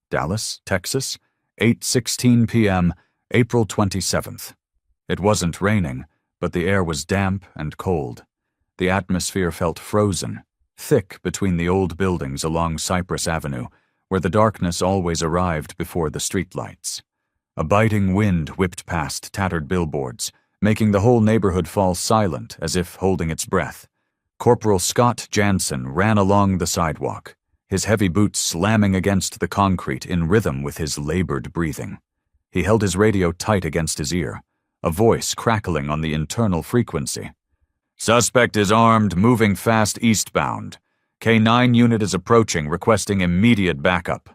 Dallas, Texas, 8:16 p.m., April 27th. It wasn't raining, but the air was damp and cold. The atmosphere felt frozen, thick between the old buildings along Cypress Avenue, where the darkness always arrived before the streetlights. A biting wind whipped past tattered billboards, making the whole neighborhood fall silent as if holding its breath. Corporal Scott Jansen ran along the sidewalk, his heavy boots slamming against the concrete in rhythm with his labored breathing. He held his radio tight against his ear, a voice crackling on the internal frequency. "Suspect is armed, moving fast eastbound. K-9 unit is approaching, requesting immediate backup."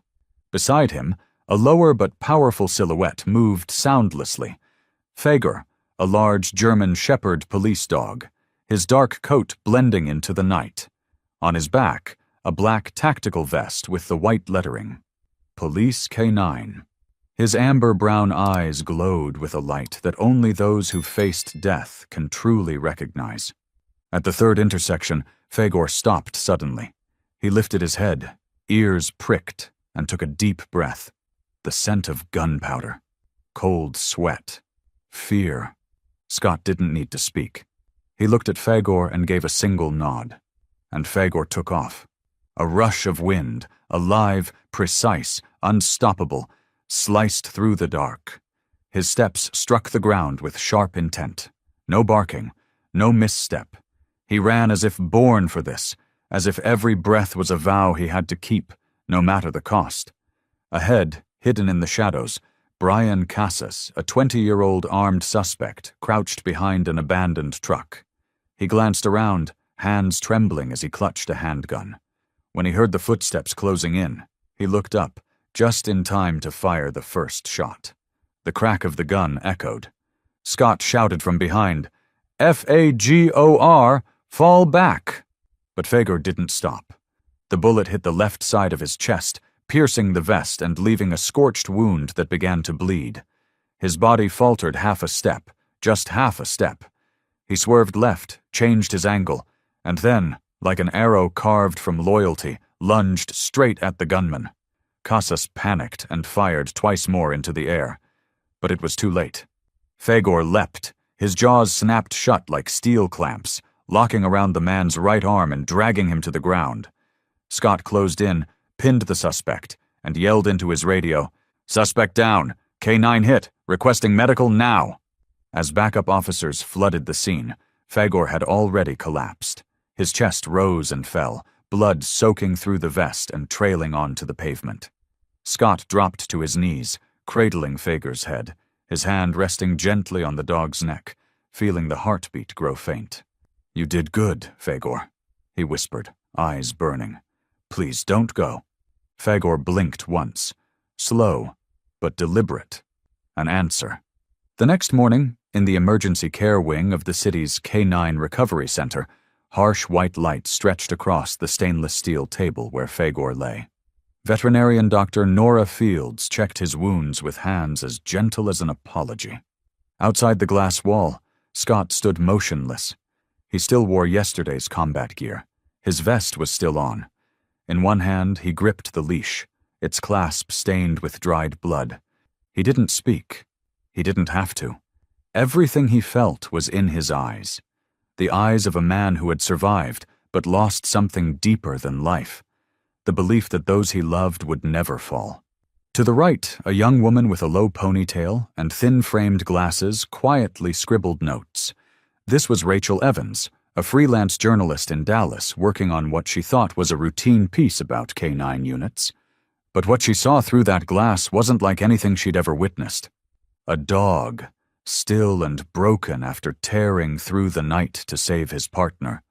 Beside him, a lower but powerful silhouette moved soundlessly. Fagor, a large German shepherd police dog, his dark coat blending into the night. On his back, a black tactical vest with the white lettering. Police K-9. His amber-brown eyes glowed with a light that only those who've faced death can truly recognize. At the third intersection, Fagor stopped suddenly. He lifted his head, ears pricked, and took a deep breath. The scent of gunpowder, cold sweat, fear. Scott didn't need to speak. He looked at Fagor and gave a single nod. And Fagor took off. A rush of wind, alive, precise, unstoppable, sliced through the dark. His steps struck the ground with sharp intent. No barking, no misstep. He ran as if born for this, as if every breath was a vow he had to keep, no matter the cost. Ahead, hidden in the shadows, Brian Casas, a 20-year-old armed suspect, crouched behind an abandoned truck. He glanced around, hands trembling as he clutched a handgun. When he heard the footsteps closing in, he looked up, just in time to fire the first shot. The crack of the gun echoed. Scott shouted from behind, "Fagor, fall back!" But Fagor didn't stop. The bullet hit the left side of his chest, piercing the vest and leaving a scorched wound that began to bleed. His body faltered half a step, just half a step. He swerved left, changed his angle, and then, like an arrow carved from loyalty, lunged straight at the gunman. Casas panicked and fired twice more into the air. But it was too late. Fagor leapt, his jaws snapped shut like steel clamps, locking around the man's right arm and dragging him to the ground. Scott closed in, pinned the suspect, and yelled into his radio, "Suspect down, K-9 hit, requesting medical now." As backup officers flooded the scene, Fagor had already collapsed. His chest rose and fell, blood soaking through the vest and trailing onto the pavement. Scott dropped to his knees, cradling Fagor's head, his hand resting gently on the dog's neck, feeling the heartbeat grow faint. "You did good, Fagor," he whispered, eyes burning. "Please don't go." Fagor blinked once, slow but deliberate. An answer. The next morning, in the emergency care wing of the city's K-9 Recovery Center, harsh white light stretched across the stainless steel table where Fagor lay. Veterinarian Dr. Nora Fields checked his wounds with hands as gentle as an apology. Outside the glass wall, Scott stood motionless. He still wore yesterday's combat gear. His vest was still on. In one hand, he gripped the leash, its clasp stained with dried blood. He didn't speak. He didn't have to. Everything he felt was in his eyes. The eyes of a man who had survived, but lost something deeper than life. The belief that those he loved would never fall. To the right, a young woman with a low ponytail and thin-framed glasses quietly scribbled notes. This was Rachel Evans, a freelance journalist in Dallas working on what she thought was a routine piece about K-9 units. But what she saw through that glass wasn't like anything she'd ever witnessed. A dog, still and broken after tearing through the night to save his partner.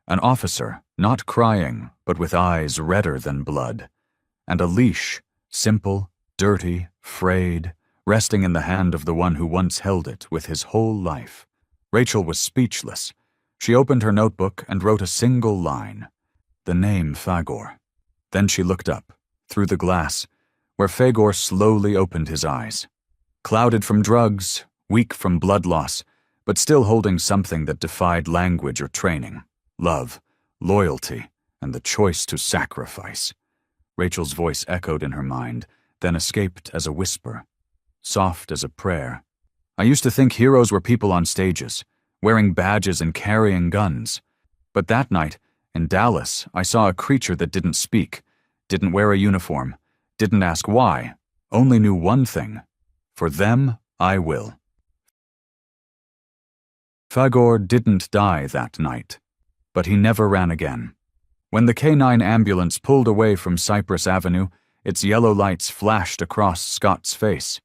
An officer, not crying, but with eyes redder than blood. And a leash, simple, dirty, frayed, resting in the hand of the one who once held it with his whole life. Rachel was speechless. She opened her notebook and wrote a single line. The name Fagor. Then she looked up, through the glass, where Fagor slowly opened his eyes. Clouded from drugs, weak from blood loss, but still holding something that defied language or training. Love, loyalty, and the choice to sacrifice. Rachel's voice echoed in her mind, then escaped as a whisper, soft as a prayer. I used to think heroes were people on stages, wearing badges and carrying guns. But that night, in Dallas, I saw a creature that didn't speak, didn't wear a uniform, didn't ask why, only knew one thing: for them, I will. Fagor didn't die that night, but he never ran again. When the K9 ambulance pulled away from Cypress Avenue, its yellow lights flashed across Scott's face.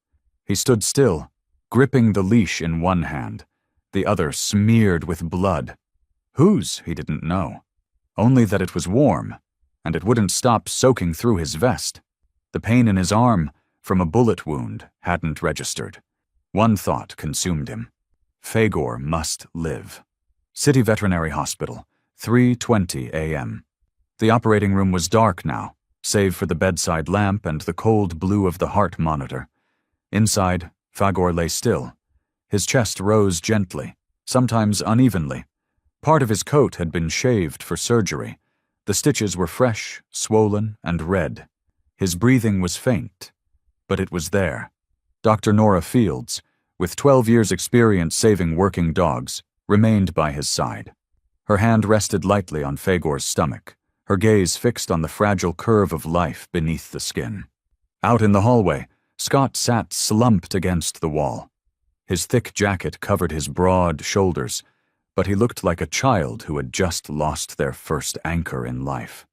He stood still, gripping the leash in one hand, the other smeared with blood. Whose, he didn't know. Only that it was warm, and it wouldn't stop soaking through his vest. The pain in his arm, from a bullet wound, hadn't registered. One thought consumed him. Fagor must live. City Veterinary Hospital, 3:20 a.m. The operating room was dark now, save for the bedside lamp and the cold blue of the heart monitor. Inside, Fagor lay still. His chest rose gently, sometimes unevenly. Part of his coat had been shaved for surgery. The stitches were fresh, swollen, and red. His breathing was faint, but it was there. Dr. Nora Fields, with 12 years' experience saving working dogs, remained by his side. Her hand rested lightly on Fagor's stomach, her gaze fixed on the fragile curve of life beneath the skin. Out in the hallway, Scott sat slumped against the wall. His thick jacket covered his broad shoulders, but he looked like a child who had just lost their first anchor in life.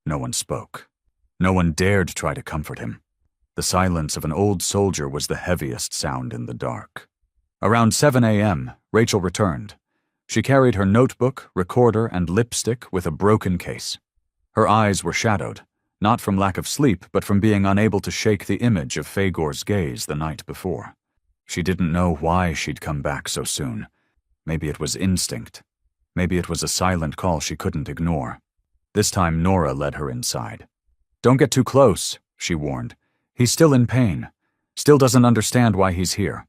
No one spoke. No one dared try to comfort him. The silence of an old soldier was the heaviest sound in the dark. Around 7 a.m., Rachel returned. She carried her notebook, recorder, and lipstick with a broken case. Her eyes were shadowed, not from lack of sleep, but from being unable to shake the image of Fagor's gaze the night before. She didn't know why she'd come back so soon. Maybe it was instinct. Maybe it was a silent call she couldn't ignore. This time Nora led her inside. "Don't get too close," she warned. "He's still in pain. Still doesn't understand why he's here."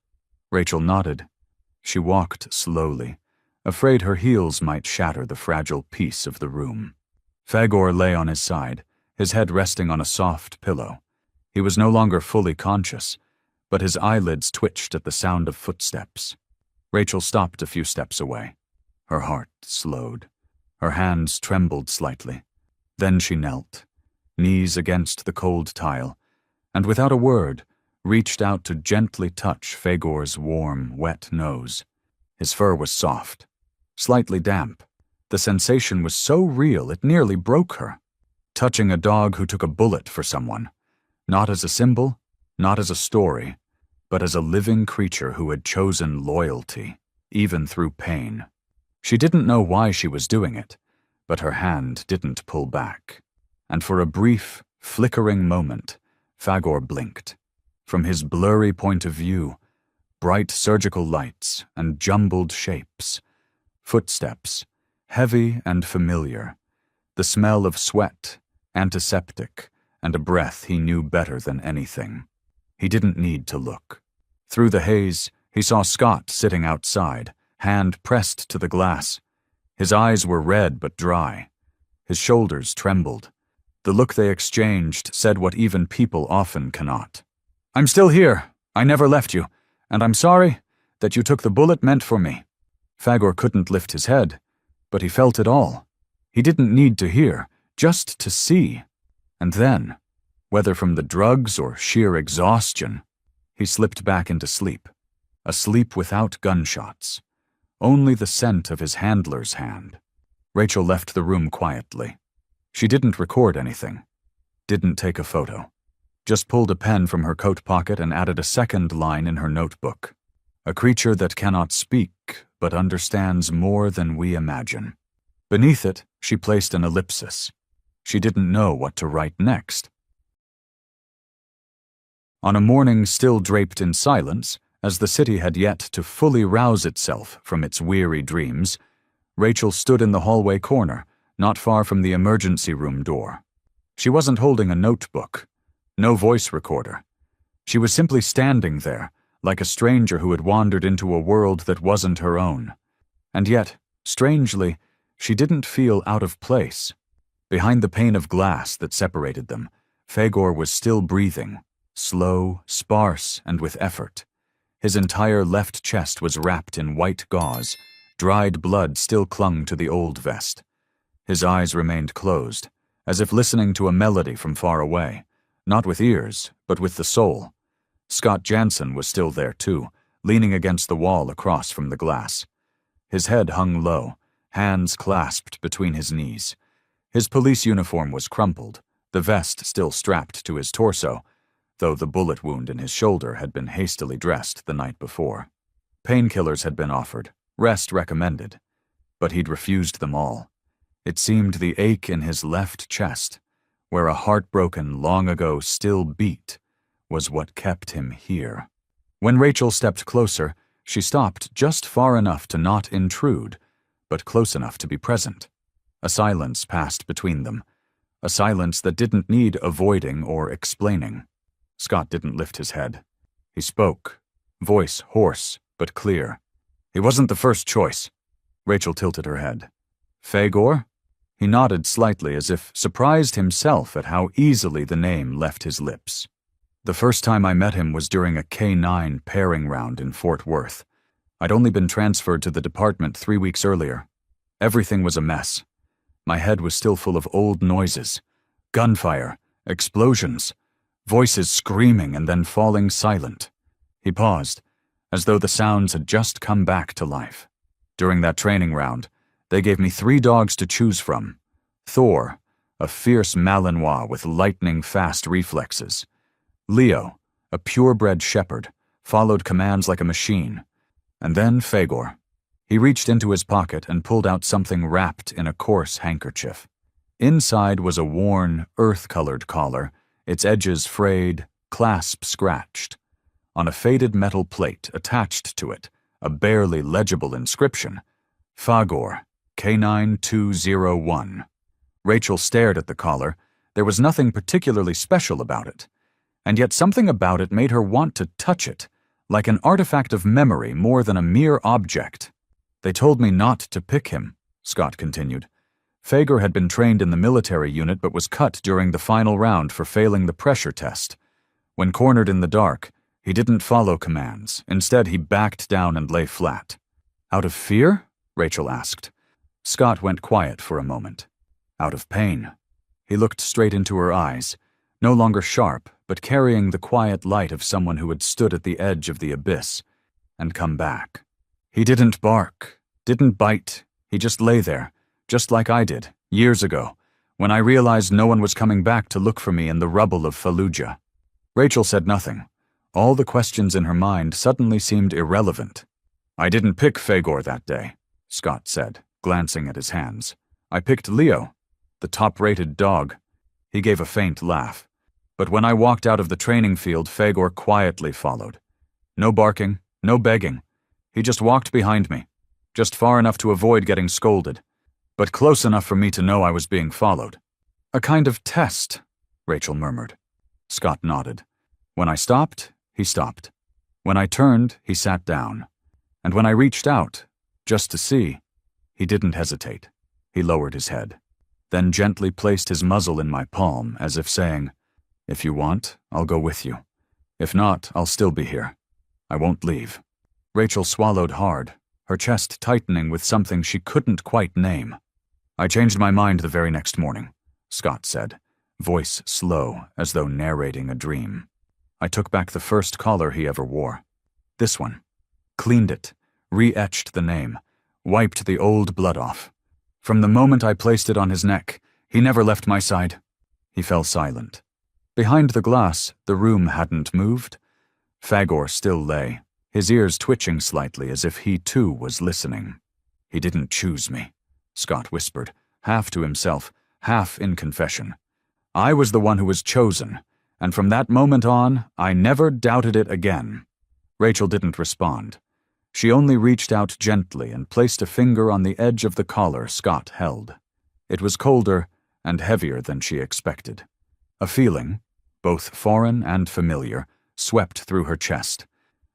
Rachel nodded. She walked slowly, afraid her heels might shatter the fragile peace of the room. Fagor lay on his side, his head resting on a soft pillow. He was no longer fully conscious, but his eyelids twitched at the sound of footsteps. Rachel stopped a few steps away. Her heart slowed. Her hands trembled slightly. Then she knelt, knees against the cold tile, and without a word, reached out to gently touch Fagor's warm, wet nose. His fur was soft, slightly damp. The sensation was so real it nearly broke her. Touching a dog who took a bullet for someone, not as a symbol, not as a story, but as a living creature who had chosen loyalty, even through pain. She didn't know why she was doing it, but her hand didn't pull back. And for a brief, flickering moment, Fagor blinked. From his blurry point of view, bright surgical lights and jumbled shapes, footsteps, heavy and familiar, the smell of sweat, antiseptic, and a breath he knew better than anything. He didn't need to look. Through the haze, he saw Scott sitting outside, hand pressed to the glass. His eyes were red but dry. His shoulders trembled. The look they exchanged said what even people often cannot. "I'm still here. I never left you, and I'm sorry that you took the bullet meant for me." Fagor couldn't lift his head, but he felt it all. He didn't need to hear, just to see. And then, whether from the drugs or sheer exhaustion, he slipped back into sleep. A sleep without gunshots. Only the scent of his handler's hand. Rachel left the room quietly. She didn't record anything. Didn't take a photo. Just pulled a pen from her coat pocket and added a second line in her notebook. A creature that cannot speak, but understands more than we imagine. Beneath it, she placed an ellipsis. She didn't know what to write next. On a morning still draped in silence, as the city had yet to fully rouse itself from its weary dreams, Rachel stood in the hallway corner, not far from the emergency room door. She wasn't holding a notebook, no voice recorder. She was simply standing there, like a stranger who had wandered into a world that wasn't her own. And yet, strangely, she didn't feel out of place. Behind the pane of glass that separated them, Fagor was still breathing, slow, sparse, and with effort. His entire left chest was wrapped in white gauze. Dried blood still clung to the old vest. His eyes remained closed, as if listening to a melody from far away, not with ears, but with the soul. Scott Jansen was still there too, leaning against the wall across from the glass. His head hung low, hands clasped between his knees. His police uniform was crumpled, the vest still strapped to his torso, though the bullet wound in his shoulder had been hastily dressed the night before. Painkillers had been offered, rest recommended, but he'd refused them all. It seemed the ache in his left chest, where a heart broken long ago still beat, was what kept him here. When Rachel stepped closer, she stopped just far enough to not intrude, but close enough to be present. A silence passed between them, a silence that didn't need avoiding or explaining. Scott didn't lift his head. He spoke, voice hoarse but clear. He wasn't the first choice. Rachel tilted her head. Fagor? He nodded slightly as if surprised himself at how easily the name left his lips. The first time I met him was during a K-9 pairing round in Fort Worth. I'd only been transferred to the department 3 weeks earlier. Everything was a mess. My head was still full of old noises. Gunfire, explosions, voices screaming and then falling silent. He paused, as though the sounds had just come back to life. During that training round, they gave me 3 dogs to choose from. Thor, a fierce Malinois with lightning-fast reflexes. Leo, a purebred shepherd, followed commands like a machine. And then Fagor. He reached into his pocket and pulled out something wrapped in a coarse handkerchief. Inside was a worn, earth-colored collar, its edges frayed, clasp scratched. On a faded metal plate attached to it, a barely legible inscription, Fagor, K9201. Rachel stared at the collar. There was nothing particularly special about it, and yet something about it made her want to touch it, like an artifact of memory more than a mere object. They told me not to pick him, Scott continued. Fagor had been trained in the military unit but was cut during the final round for failing the pressure test. When cornered in the dark, he didn't follow commands. Instead, he backed down and lay flat. Out of fear? Rachel asked. Scott went quiet for a moment. Out of pain. He looked straight into her eyes, no longer sharp, but carrying the quiet light of someone who had stood at the edge of the abyss and come back. He didn't bark, didn't bite. He just lay there, just like I did, years ago, when I realized no one was coming back to look for me in the rubble of Fallujah. Rachel said nothing. All the questions in her mind suddenly seemed irrelevant. I didn't pick Fagor that day, Scott said, glancing at his hands. I picked Leo, the top-rated dog. He gave a faint laugh. But when I walked out of the training field, Fagor quietly followed. No barking, no begging. He just walked behind me, just far enough to avoid getting scolded, but close enough for me to know I was being followed. A kind of test, Rachel murmured. Scott nodded. When I stopped, he stopped. When I turned, he sat down. And when I reached out, just to see, he didn't hesitate. He lowered his head, then gently placed his muzzle in my palm, as if saying, "If you want, I'll go with you. If not, I'll still be here. I won't leave." Rachel swallowed hard, her chest tightening with something she couldn't quite name. "I changed my mind the very next morning," Scott said, voice slow, as though narrating a dream. "I took back the first collar he ever wore. This one. Cleaned it, re-etched the name, wiped the old blood off. From the moment I placed it on his neck, he never left my side." He fell silent. Behind the glass, the room hadn't moved. Fagor still lay, his ears twitching slightly as if he too was listening. "He didn't choose me," Scott whispered, half to himself, half in confession. "I was the one who was chosen, and from that moment on, I never doubted it again." Rachel didn't respond. She only reached out gently and placed a finger on the edge of the collar Scott held. It was colder and heavier than she expected. A feeling, both foreign and familiar, swept through her chest,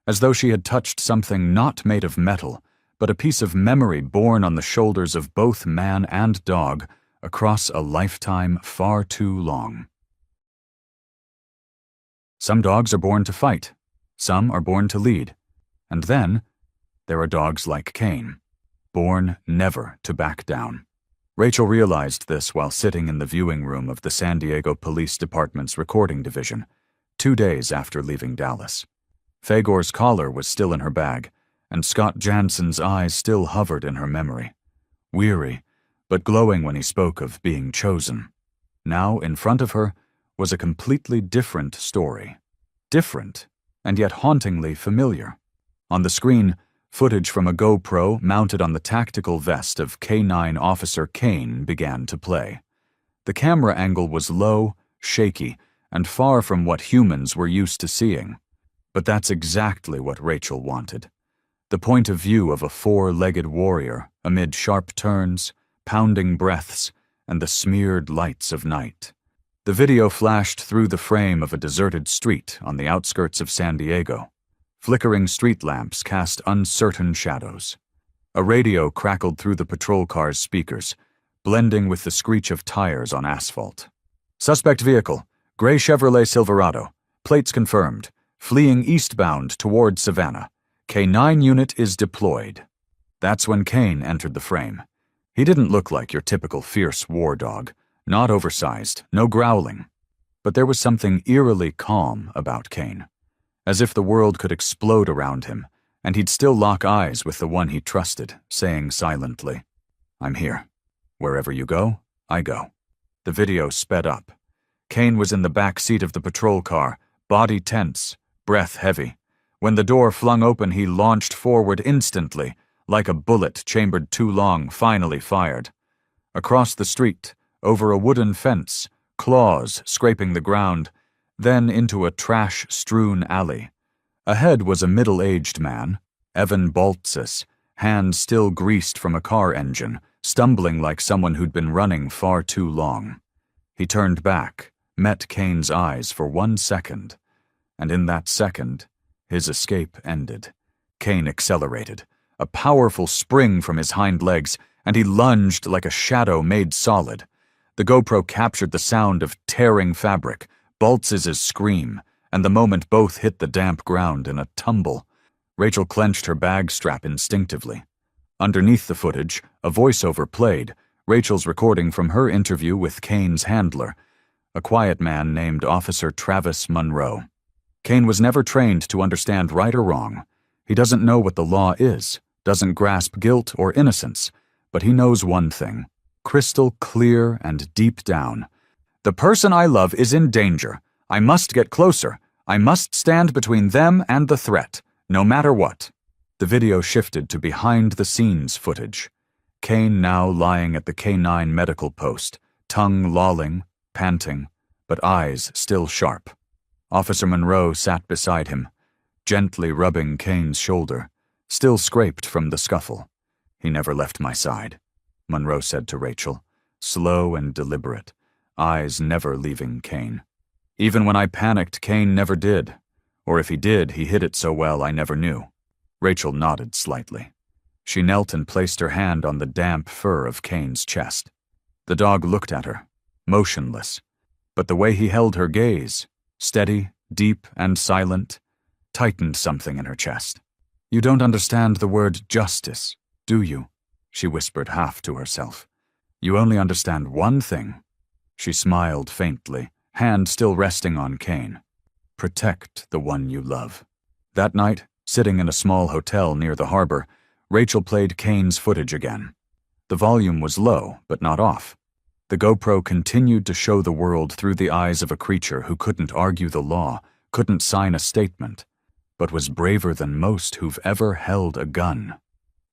as though she had touched something not made of metal, but a piece of memory borne on the shoulders of both man and dog across a lifetime far too long. Some dogs are born to fight. Some are born to lead. And then, there are dogs like Kane, born never to back down. Rachel realized this while sitting in the viewing room of the San Diego Police Department's recording division, 2 days after leaving Dallas. Fagor's collar was still in her bag, and Scott Jansen's eyes still hovered in her memory, weary, but glowing when he spoke of being chosen. Now, in front of her, was a completely different story. Different, and yet hauntingly familiar. On the screen, footage from a GoPro mounted on the tactical vest of K9 Officer Kane began to play. The camera angle was low, shaky, and far from what humans were used to seeing. But that's exactly what Rachel wanted. The point of view of a four-legged warrior amid sharp turns, pounding breaths, and the smeared lights of night. The video flashed through the frame of a deserted street on the outskirts of San Diego. Flickering street lamps cast uncertain shadows. A radio crackled through the patrol car's speakers, blending with the screech of tires on asphalt. Suspect vehicle, gray Chevrolet Silverado, plates confirmed, fleeing eastbound toward Savannah. K9 unit is deployed. That's when Kane entered the frame. He didn't look like your typical fierce war dog, not oversized, no growling. But there was something eerily calm about Kane. As if the world could explode around him, and he'd still lock eyes with the one he trusted, saying silently, "I'm here. Wherever you go, I go." The video sped up. Kane was in the back seat of the patrol car, body tense, breath heavy. When the door flung open, he launched forward instantly, like a bullet chambered too long, finally fired. Across the street, over a wooden fence, claws scraping the ground, then into a trash-strewn alley. Ahead was a middle-aged man, Evan Baltzis, hands still greased from a car engine, stumbling like someone who'd been running far too long. He turned back, met Kane's eyes for 1 second, and in that second, his escape ended. Kane accelerated, a powerful spring from his hind legs, and he lunged like a shadow made solid. The GoPro captured the sound of tearing fabric, Baltz's scream, and the moment both hit the damp ground in a tumble. Rachel clenched her bag strap instinctively. Underneath the footage, a voiceover played, Rachel's recording from her interview with Kane's handler, a quiet man named Officer Travis Monroe. Kane was never trained to understand right or wrong. He doesn't know what the law is, doesn't grasp guilt or innocence, but he knows one thing, crystal clear and deep down. The person I love is in danger. I must get closer. I must stand between them and the threat, no matter what. The video shifted to behind-the-scenes footage. Kane now lying at the K9 medical post, tongue lolling, panting, but eyes still sharp. Officer Monroe sat beside him, gently rubbing Kane's shoulder, still scraped from the scuffle. "He never left my side," Monroe said to Rachel, slow and deliberate, eyes never leaving Kane. "Even when I panicked, Kane never did. Or if he did, he hid it so well I never knew." Rachel nodded slightly. She knelt and placed her hand on the damp fur of Kane's chest. The dog looked at her, motionless, but the way he held her gaze, steady, deep, and silent, tightened something in her chest. "You don't understand the word justice, do you?" she whispered half to herself. "You only understand one thing." She smiled faintly, hand still resting on Kane. "Protect the one you love." That night, sitting in a small hotel near the harbor, Rachel played Kane's footage again. The volume was low, but not off. The GoPro continued to show the world through the eyes of a creature who couldn't argue the law, couldn't sign a statement, but was braver than most who've ever held a gun.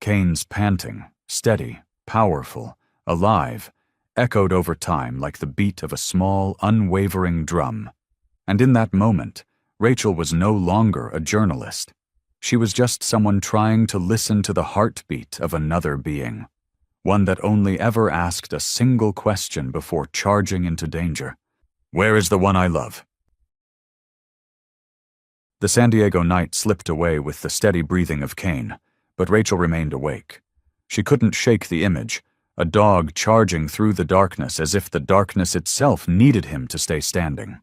Kane's panting, steady, powerful, alive, echoed over time like the beat of a small, unwavering drum. And in that moment, Rachel was no longer a journalist. She was just someone trying to listen to the heartbeat of another being, one that only ever asked a single question before charging into danger. "Where is the one I love?" The San Diego night slipped away with the steady breathing of Kane, but Rachel remained awake. She couldn't shake the image, a dog charging through the darkness as if the darkness itself needed him to stay standing.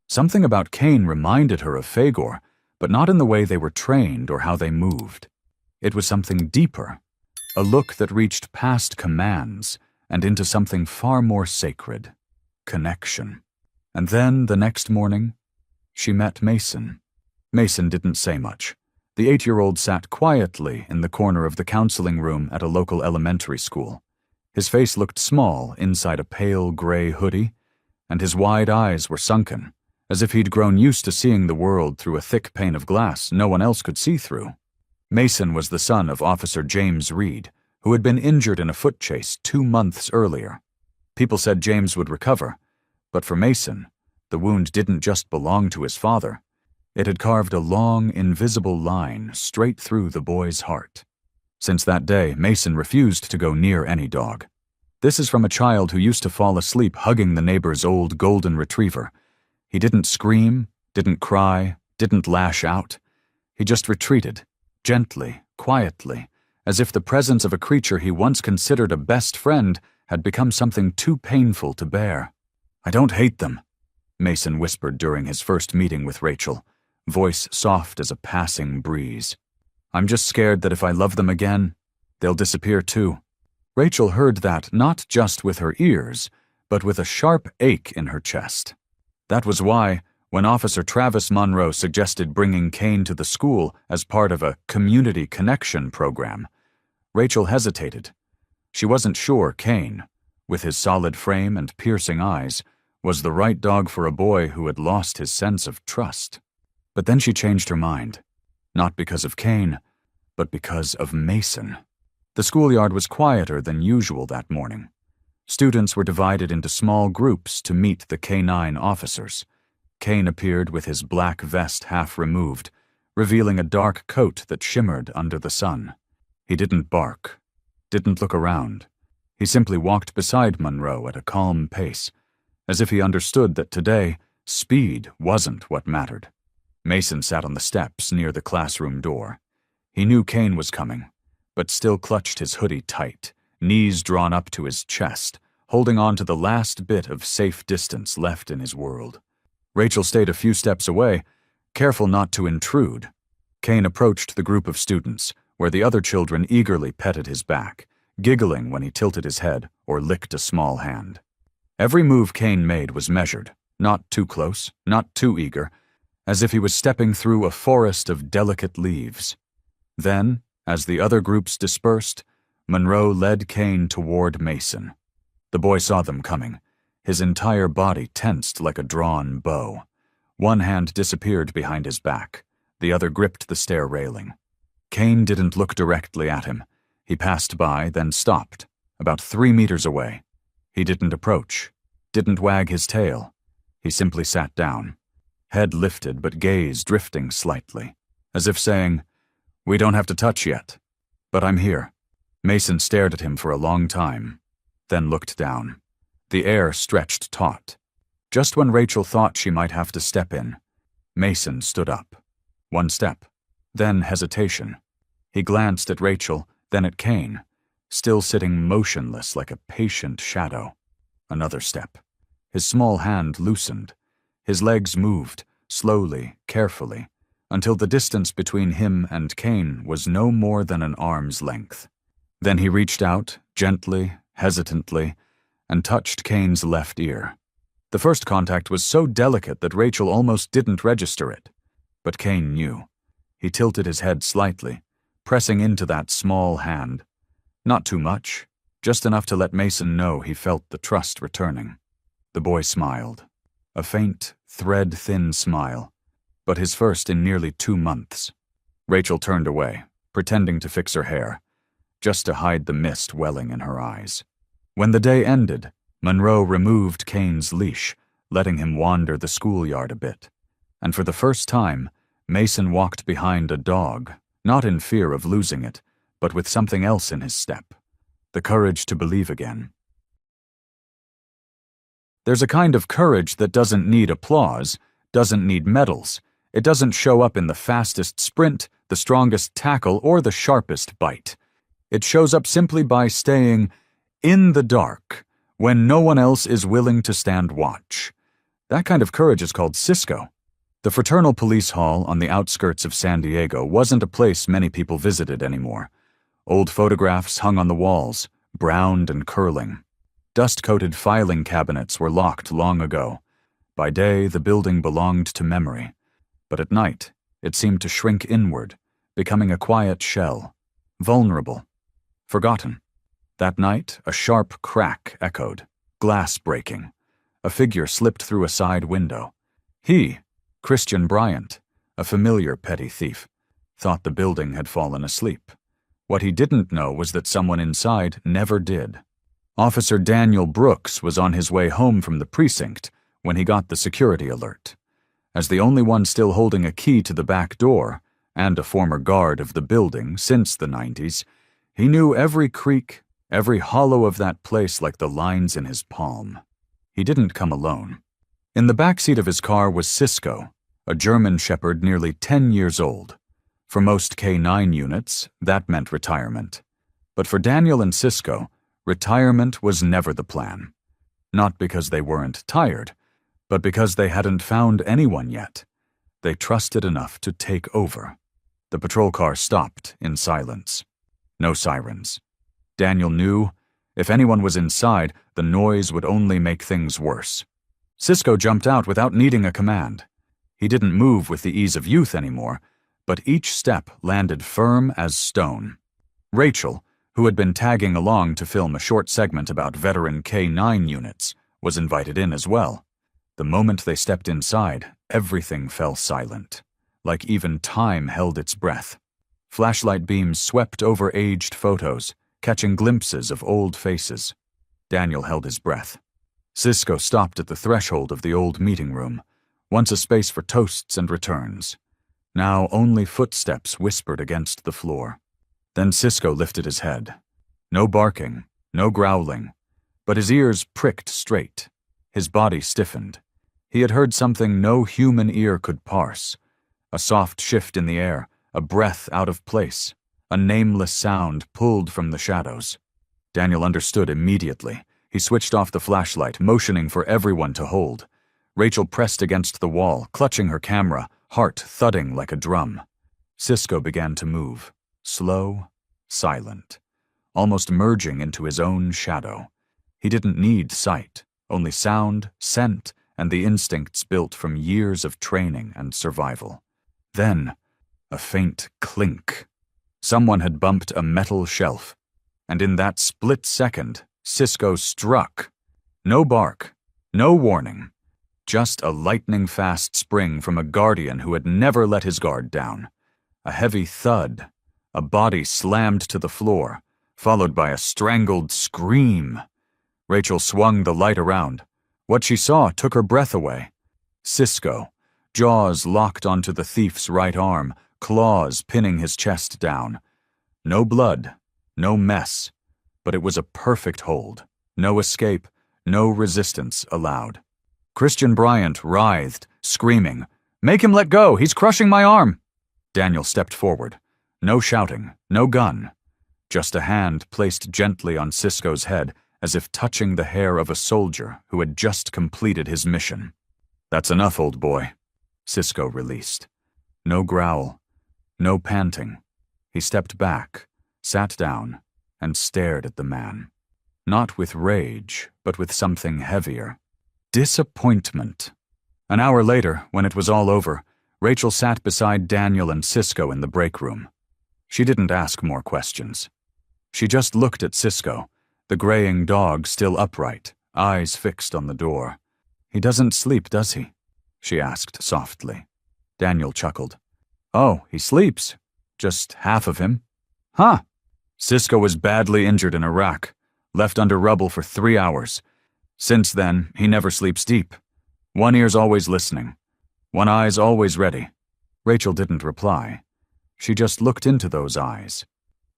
Something about Cain reminded her of Fagor, but not in the way they were trained or how they moved. It was something deeper, a look that reached past commands and into something far more sacred: connection. And then, the next morning, she met Mason. Mason didn't say much. The 8-year-old sat quietly in the corner of the counseling room at a local elementary school. His face looked small inside a pale gray hoodie, and his wide eyes were sunken, as if he'd grown used to seeing the world through a thick pane of glass no one else could see through. Mason was the son of Officer James Reed, who had been injured in a foot chase 2 months earlier. People said James would recover, but for Mason, the wound didn't just belong to his father. It had carved a long, invisible line straight through the boy's heart. Since that day, Mason refused to go near any dog. This is from a child who used to fall asleep hugging the neighbor's old golden retriever. He didn't scream, didn't cry, didn't lash out. He just retreated, gently, quietly, as if the presence of a creature he once considered a best friend had become something too painful to bear. "I don't hate them," Mason whispered during his first meeting with Rachel, voice soft as a passing breeze. "I'm just scared that if I love them again, they'll disappear too." Rachel heard that not just with her ears, but with a sharp ache in her chest. That was why, when Officer Travis Monroe suggested bringing Cain to the school as part of a community connection program, Rachel hesitated. She wasn't sure Cain, with his solid frame and piercing eyes, was the right dog for a boy who had lost his sense of trust. But then she changed her mind, not because of Cain, but because of Mason. The schoolyard was quieter than usual that morning. Students were divided into small groups to meet the K-9 officers. Cain appeared with his black vest half removed, revealing a dark coat that shimmered under the sun. He didn't bark, didn't look around. He simply walked beside Monroe at a calm pace, as if he understood that today, speed wasn't what mattered. Mason sat on the steps near the classroom door. He knew Cain was coming, but still clutched his hoodie tight, knees drawn up to his chest, holding on to the last bit of safe distance left in his world. Rachel stayed a few steps away, careful not to intrude. Cain approached the group of students, where the other children eagerly petted his back, giggling when he tilted his head or licked a small hand. Every move Cain made was measured, not too close, not too eager, as if he was stepping through a forest of delicate leaves. Then, as the other groups dispersed, Monroe led Cain toward Mason. The boy saw them coming, his entire body tensed like a drawn bow. One hand disappeared behind his back, the other gripped the stair railing. Cain didn't look directly at him. He passed by, then stopped, about 3 meters away. He didn't approach, didn't wag his tail. He simply sat down, head lifted but gaze drifting slightly, as if saying, "We don't have to touch yet, but I'm here." Mason stared at him for a long time, then looked down. The air stretched taut. Just when Rachel thought she might have to step in, Mason stood up. 1 step, then hesitation. He glanced at Rachel, then at Cain, still sitting motionless like a patient shadow. Another step. His small hand loosened. His legs moved, slowly, carefully, until the distance between him and Cain was no more than an arm's length. Then he reached out, gently, hesitantly, and touched Cain's left ear. The first contact was so delicate that Rachel almost didn't register it. But Cain knew. He tilted his head slightly, pressing into that small hand. Not too much, just enough to let Mason know he felt the trust returning. The boy smiled. A faint, thread-thin smile, but his first in nearly 2 months. Rachel turned away, pretending to fix her hair, just to hide the mist welling in her eyes. When the day ended, Monroe removed Cain's leash, letting him wander the schoolyard a bit. And for the first time, Mason walked behind a dog, not in fear of losing it, but with something else in his step, the courage to believe again. There's a kind of courage that doesn't need applause, doesn't need medals. It doesn't show up in the fastest sprint, the strongest tackle, or the sharpest bite. It shows up simply by staying in the dark when no one else is willing to stand watch. That kind of courage is called Cisco. The Fraternal Police Hall on the outskirts of San Diego wasn't a place many people visited anymore. Old photographs hung on the walls, browned and curling. Dust-coated filing cabinets were locked long ago. By day, the building belonged to memory. But at night, it seemed to shrink inward, becoming a quiet shell. Vulnerable. Forgotten. That night, a sharp crack echoed, glass breaking. A figure slipped through a side window. He, Christian Bryant, a familiar petty thief, thought the building had fallen asleep. What he didn't know was that someone inside never did. Officer Daniel Brooks was on his way home from the precinct when he got the security alert. As the only one still holding a key to the back door, and a former guard of the building since the 90s, he knew every creak, every hollow of that place like the lines in his palm. He didn't come alone. In the backseat of his car was Cisco, a German shepherd nearly 10 years old. For most K9 units, that meant retirement. But for Daniel and Cisco, retirement was never the plan. Not because they weren't tired, but because they hadn't found anyone yet. They trusted enough to take over. The patrol car stopped in silence. No sirens. Daniel knew, if anyone was inside, the noise would only make things worse. Cisco jumped out without needing a command. He didn't move with the ease of youth anymore, but each step landed firm as stone. Rachel, who had been tagging along to film a short segment about veteran K9 units, was invited in as well. The moment they stepped inside, everything fell silent, like even time held its breath. Flashlight beams swept over aged photos, catching glimpses of old faces. Daniel held his breath. Cisco stopped at the threshold of the old meeting room, once a space for toasts and returns. Now only footsteps whispered against the floor. Then Cisco lifted his head. No barking, no growling, but his ears pricked straight. His body stiffened. He had heard something no human ear could parse. A soft shift in the air, a breath out of place, a nameless sound pulled from the shadows. Daniel understood immediately. He switched off the flashlight, motioning for everyone to hold. Rachel pressed against the wall, clutching her camera, heart thudding like a drum. Cisco began to move, slow, silent, almost merging into his own shadow. He didn't need sight, only sound, scent, and the instincts built from years of training and survival. Then, a faint clink. Someone had bumped a metal shelf, and in that split second, Cisco struck. No bark, no warning, just a lightning-fast spring from a guardian who had never let his guard down. A heavy thud, a body slammed to the floor, followed by a strangled scream. Rachel swung the light around. What she saw took her breath away. Cisco, jaws locked onto the thief's right arm, claws pinning his chest down. No blood, no mess, but it was a perfect hold. No escape, no resistance allowed. Christian Bryant writhed, screaming, "Make him let go! He's crushing my arm!" Daniel stepped forward. No shouting, no gun. Just a hand placed gently on Cisco's head, as if touching the hair of a soldier who had just completed his mission. "That's enough, old boy," Cisco released. No growl, no panting. He stepped back, sat down, and stared at the man. Not with rage, but with something heavier. Disappointment. An hour later, when it was all over, Rachel sat beside Daniel and Cisco in the break room. She didn't ask more questions. She just looked at Cisco, the graying dog still upright, eyes fixed on the door. "He doesn't sleep, does he?" she asked softly. Daniel chuckled. "Oh, he sleeps. Just half of him." "Huh." Cisco was badly injured in Iraq, left under rubble for 3 hours. Since then, he never sleeps deep. One ear's always listening. One eye's always ready. Rachel didn't reply. She just looked into those eyes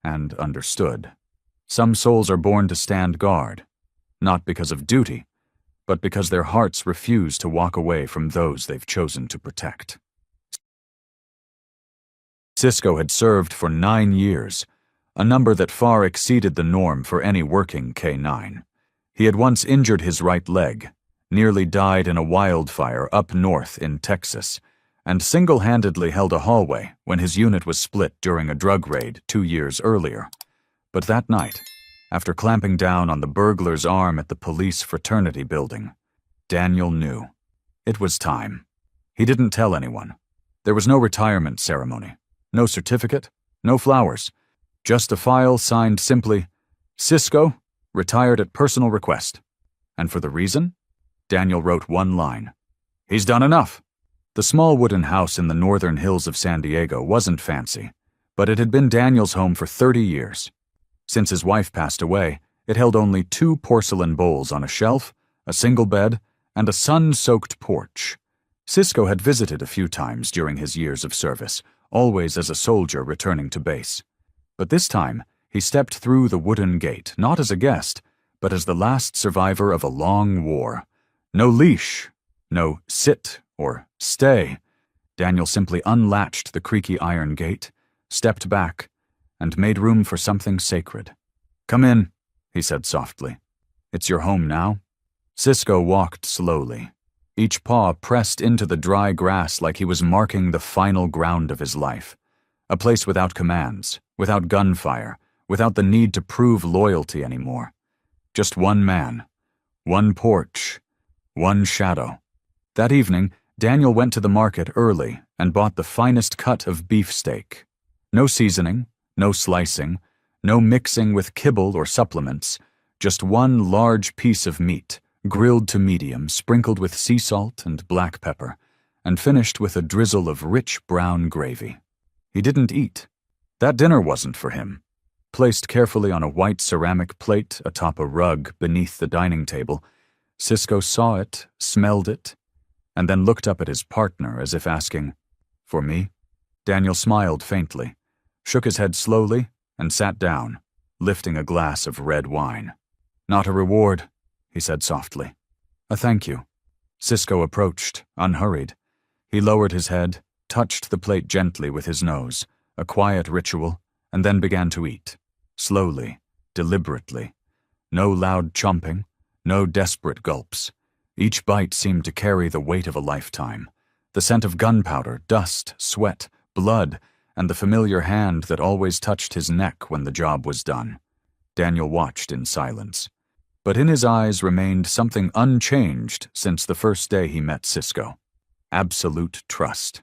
and understood. Some souls are born to stand guard, not because of duty, but because their hearts refuse to walk away from those they've chosen to protect. Cisco had served for 9 years, a number that far exceeded the norm for any working K9. He had once injured his right leg, nearly died in a wildfire up north in Texas, and single-handedly held a hallway when his unit was split during a drug raid 2 years earlier. But that night, after clamping down on the burglar's arm at the police fraternity building, Daniel knew. It was time. He didn't tell anyone. There was no retirement ceremony, no certificate, no flowers, just a file signed simply, Cisco, retired at personal request. And for the reason? Daniel wrote one line. He's done enough. The small wooden house in the northern hills of San Diego wasn't fancy, but it had been Daniel's home for 30 years. Since his wife passed away, it held only 2 porcelain bowls on a shelf, a single bed, and a sun-soaked porch. Cisco had visited a few times during his years of service, always as a soldier returning to base. But this time, he stepped through the wooden gate, not as a guest, but as the last survivor of a long war. No leash, no sit or stay. Daniel simply unlatched the creaky iron gate, stepped back, and made room for something sacred. Come in, he said softly. It's your home now. Cisco walked slowly, each paw pressed into the dry grass like he was marking the final ground of his life. A place without commands, without gunfire, without the need to prove loyalty anymore. Just one man, one porch, one shadow. That evening, Daniel went to the market early and bought the finest cut of beefsteak. No seasoning, no slicing, no mixing with kibble or supplements, just one large piece of meat, grilled to medium, sprinkled with sea salt and black pepper, and finished with a drizzle of rich brown gravy. He didn't eat. That dinner wasn't for him. Placed carefully on a white ceramic plate atop a rug beneath the dining table, Cisco saw it, smelled it, and then looked up at his partner as if asking, "For me?" Daniel smiled faintly, shook his head slowly, and sat down, lifting a glass of red wine. "Not a reward," he said softly. "A thank you." Cisco approached, unhurried. He lowered his head, touched the plate gently with his nose, a quiet ritual, and then began to eat, slowly, deliberately. No loud chomping, no desperate gulps. Each bite seemed to carry the weight of a lifetime. The scent of gunpowder, dust, sweat, blood, and the familiar hand that always touched his neck when the job was done. Daniel watched in silence. But in his eyes remained something unchanged since the first day he met Cisco. Absolute trust.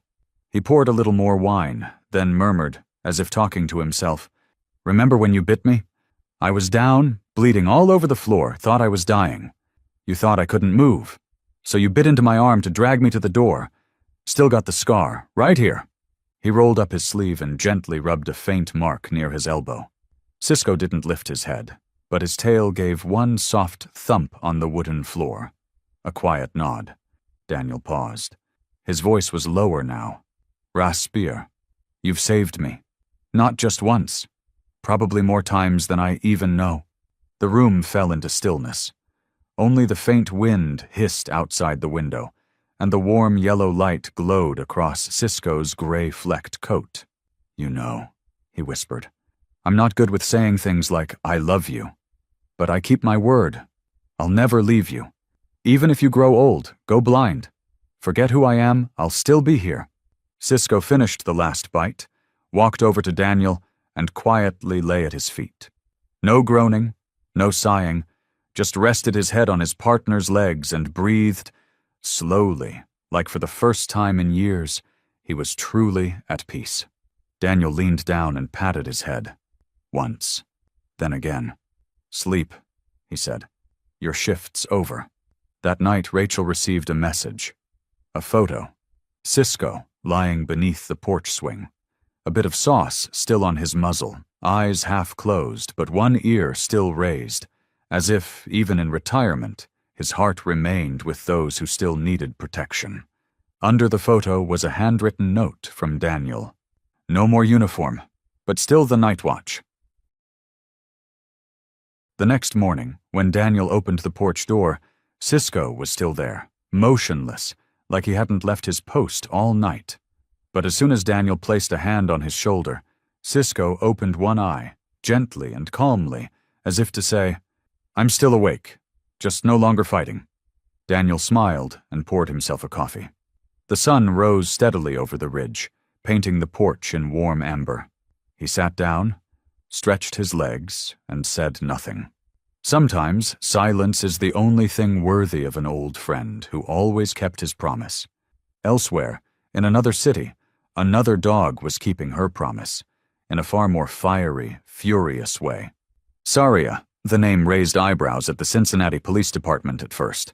He poured a little more wine, then murmured, as if talking to himself, "Remember when you bit me? I was down, bleeding all over the floor, thought I was dying. You thought I couldn't move, so you bit into my arm to drag me to the door. Still got the scar, right here." He rolled up his sleeve and gently rubbed a faint mark near his elbow. Cisco didn't lift his head, but his tail gave one soft thump on the wooden floor. A quiet nod. Daniel paused. His voice was lower now. "Raspier, you've saved me. Not just once. Probably more times than I even know." The room fell into stillness. Only the faint wind hissed outside the window, and the warm yellow light glowed across Cisco's gray-flecked coat. "You know," he whispered, "I'm not good with saying things like, 'I love you.' But I keep my word. I'll never leave you. Even if you grow old, go blind. Forget who I am, I'll still be here." Cisco finished the last bite, walked over to Daniel, and quietly lay at his feet. No groaning, no sighing, just rested his head on his partner's legs and breathed slowly, like for the first time in years, he was truly at peace. Daniel leaned down and patted his head. Once, then again. "Sleep," he said. "Your shift's over." That night, Rachel received a message. A photo. Cisco, lying beneath the porch swing. A bit of sauce still on his muzzle, eyes half closed, but one ear still raised, as if, even in retirement, his heart remained with those who still needed protection. Under the photo was a handwritten note from Daniel. No more uniform, but still the night watch. The next morning, when Daniel opened the porch door, Cisco was still there, motionless, like he hadn't left his post all night. But as soon as Daniel placed a hand on his shoulder, Cisco opened one eye, gently and calmly, as if to say, "I'm still awake, just no longer fighting." Daniel smiled and poured himself a coffee. The sun rose steadily over the ridge, painting the porch in warm amber. He sat down, stretched his legs, and said nothing. Sometimes silence is the only thing worthy of an old friend who always kept his promise. Elsewhere, in another city, another dog was keeping her promise, in a far more fiery, furious way. Saria, the name raised eyebrows at the Cincinnati Police Department at first,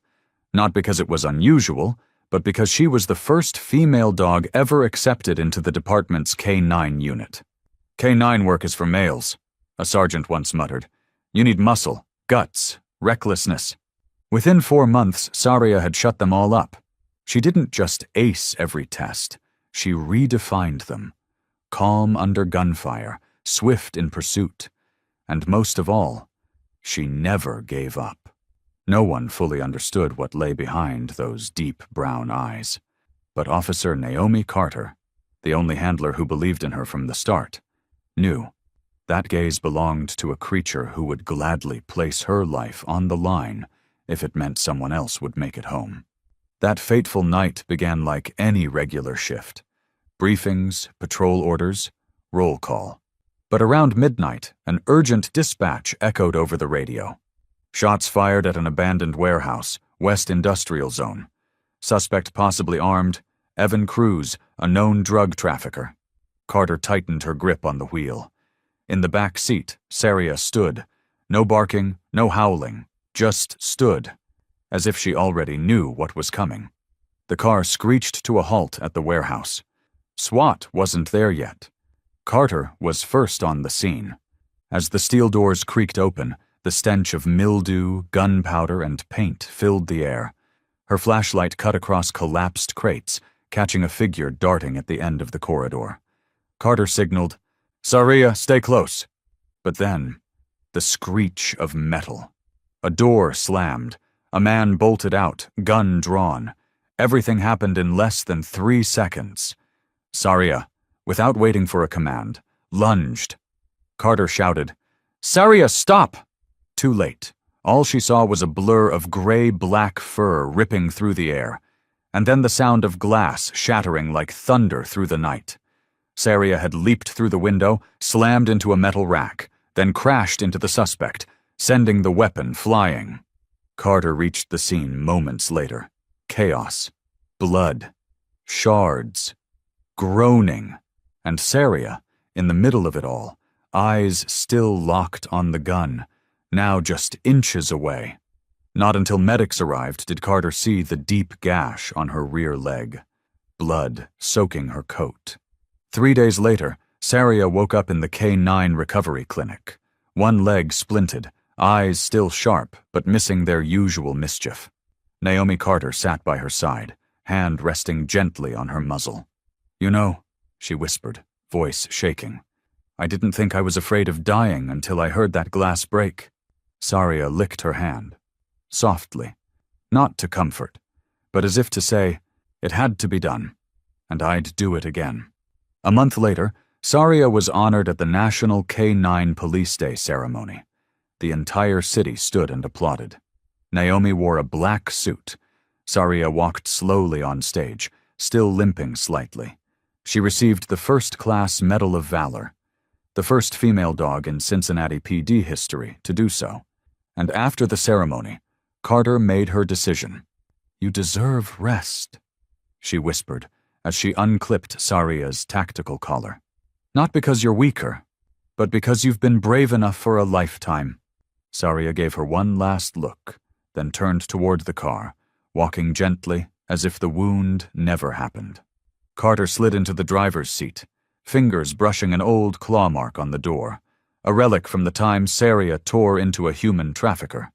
not because it was unusual, but because she was the first female dog ever accepted into the department's K-9 unit. "K-9 work is for males," a sergeant once muttered. "You need muscle, guts, recklessness." Within 4 months, Saria had shut them all up. She didn't just ace every test, she redefined them. Calm under gunfire, swift in pursuit, and most of all, she never gave up. No one fully understood what lay behind those deep brown eyes. But Officer Naomi Carter, the only handler who believed in her from the start, knew that gaze belonged to a creature who would gladly place her life on the line if it meant someone else would make it home. That fateful night began like any regular shift. Briefings, patrol orders, roll call. But around midnight, an urgent dispatch echoed over the radio. Shots fired at an abandoned warehouse, West Industrial Zone. Suspect possibly armed, Evan Cruz, a known drug trafficker. Carter tightened her grip on the wheel. In the back seat, Saria stood. No barking, no howling, just stood, as if she already knew what was coming. The car screeched to a halt at the warehouse. SWAT wasn't there yet. Carter was first on the scene. As the steel doors creaked open, the stench of mildew, gunpowder, and paint filled the air. Her flashlight cut across collapsed crates, catching a figure darting at the end of the corridor. Carter signaled, "Saria, stay close." But then, the screech of metal. A door slammed. A man bolted out, gun drawn. Everything happened in less than 3 seconds. Saria, without waiting for a command, lunged. Carter shouted, "Saria, stop!" Too late. All she saw was a blur of gray-black fur ripping through the air, and then the sound of glass shattering like thunder through the night. Saria had leaped through the window, slammed into a metal rack, then crashed into the suspect, sending the weapon flying. Carter reached the scene moments later. Chaos. Blood. Shards. Groaning. And Saria, in the middle of it all, eyes still locked on the gun, now just inches away. Not until medics arrived did Carter see the deep gash on her rear leg, blood soaking her coat. 3 days later, Saria woke up in the K-9 recovery clinic. One leg splinted, eyes still sharp, but missing their usual mischief. Naomi Carter sat by her side, hand resting gently on her muzzle. "You know," she whispered, voice shaking, "I didn't think I was afraid of dying until I heard that glass break." Saria licked her hand, softly, not to comfort, but as if to say, it had to be done, and I'd do it again. A month later, Saria was honored at the National K-9 Police Day ceremony. The entire city stood and applauded. Naomi wore a black suit. Saria walked slowly on stage, still limping slightly. She received the First-Class Medal of Valor, the first female dog in Cincinnati PD history to do so. And after the ceremony, Carter made her decision. "You deserve rest," she whispered as she unclipped Saria's tactical collar. "Not because you're weaker, but because you've been brave enough for a lifetime." Saria gave her one last look, then turned toward the car, walking gently as if the wound never happened. Carter slid into the driver's seat, fingers brushing an old claw mark on the door, a relic from the time Saria tore into a human trafficker.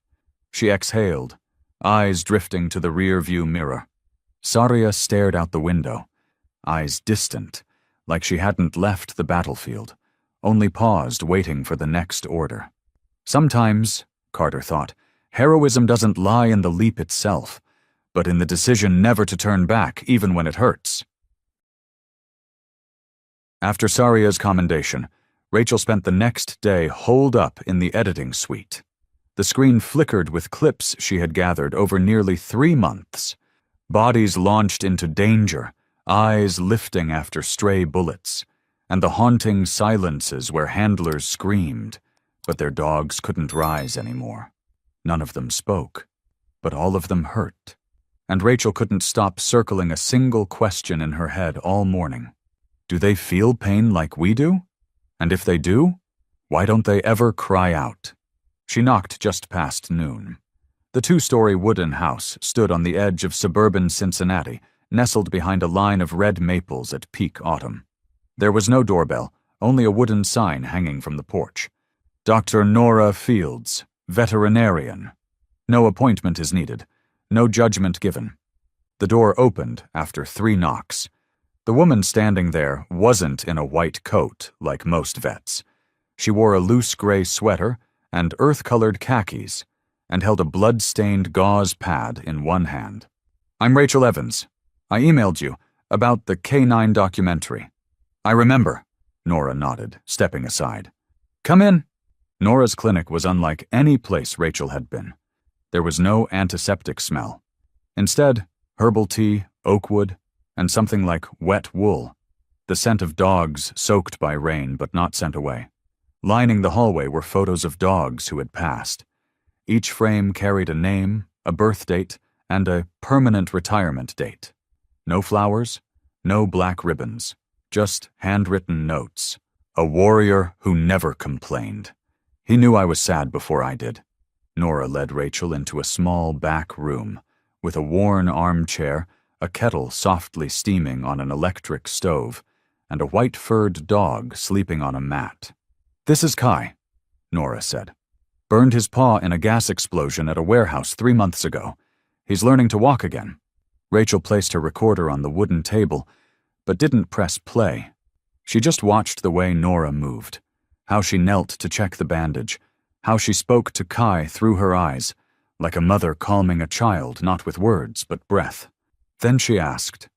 She exhaled, eyes drifting to the rear-view mirror. Saria stared out the window, eyes distant, like she hadn't left the battlefield, only paused waiting for the next order. Sometimes, Carter thought, heroism doesn't lie in the leap itself, but in the decision never to turn back even when it hurts. After Saria's commendation, Rachel spent the next day holed up in the editing suite. The screen flickered with clips she had gathered over nearly 3 months. Bodies launched into danger, eyes lifting after stray bullets, and the haunting silences where handlers screamed, but their dogs couldn't rise anymore. None of them spoke, but all of them hurt. And Rachel couldn't stop circling a single question in her head all morning. Do they feel pain like we do? And if they do, why don't they ever cry out? She knocked just past noon. The 2-story wooden house stood on the edge of suburban Cincinnati, nestled behind a line of red maples at peak autumn. There was no doorbell, only a wooden sign hanging from the porch. Dr. Nora Fields, veterinarian. No appointment is needed. No judgment given. The door opened after 3 knocks. The woman standing there wasn't in a white coat like most vets. She wore a loose gray sweater and earth-colored khakis, and held a blood-stained gauze pad in one hand. "I'm Rachel Evans. I emailed you about the K9 documentary." "I remember," Nora nodded, stepping aside. "Come in." Nora's clinic was unlike any place Rachel had been. There was no antiseptic smell. Instead, herbal tea, oak wood, and something like wet wool, the scent of dogs soaked by rain but not sent away. Lining the hallway were photos of dogs who had passed. Each frame carried a name, a birth date, and a permanent retirement date. No flowers, no black ribbons, just handwritten notes. A warrior who never complained. He knew I was sad before I did. Nora led Rachel into a small back room, with a worn armchair, a kettle softly steaming on an electric stove, and a white-furred dog sleeping on a mat. "This is Kai," Nora said. "Burned his paw in a gas explosion at a warehouse 3 months ago. He's learning to walk again." Rachel placed her recorder on the wooden table, but didn't press play. She just watched the way Nora moved, how she knelt to check the bandage, how she spoke to Kai through her eyes, like a mother calming a child, not with words, but breath. Then she asked,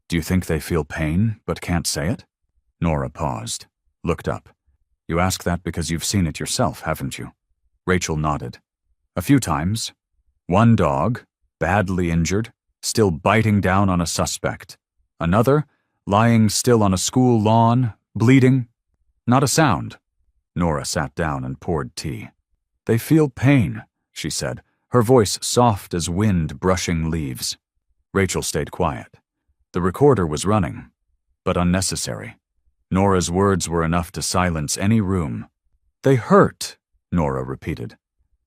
"Do you think they feel pain, but can't say it?" Nora paused, looked up. "You ask that because you've seen it yourself, haven't you?" Rachel nodded. "A few times. One dog, badly injured, still biting down on a suspect. Another, lying still on a school lawn, bleeding. Not a sound." Nora sat down and poured tea. "They feel pain," she said, her voice soft as wind brushing leaves. Rachel stayed quiet. The recorder was running, but unnecessary. Nora's words were enough to silence any room. "They hurt," Nora repeated.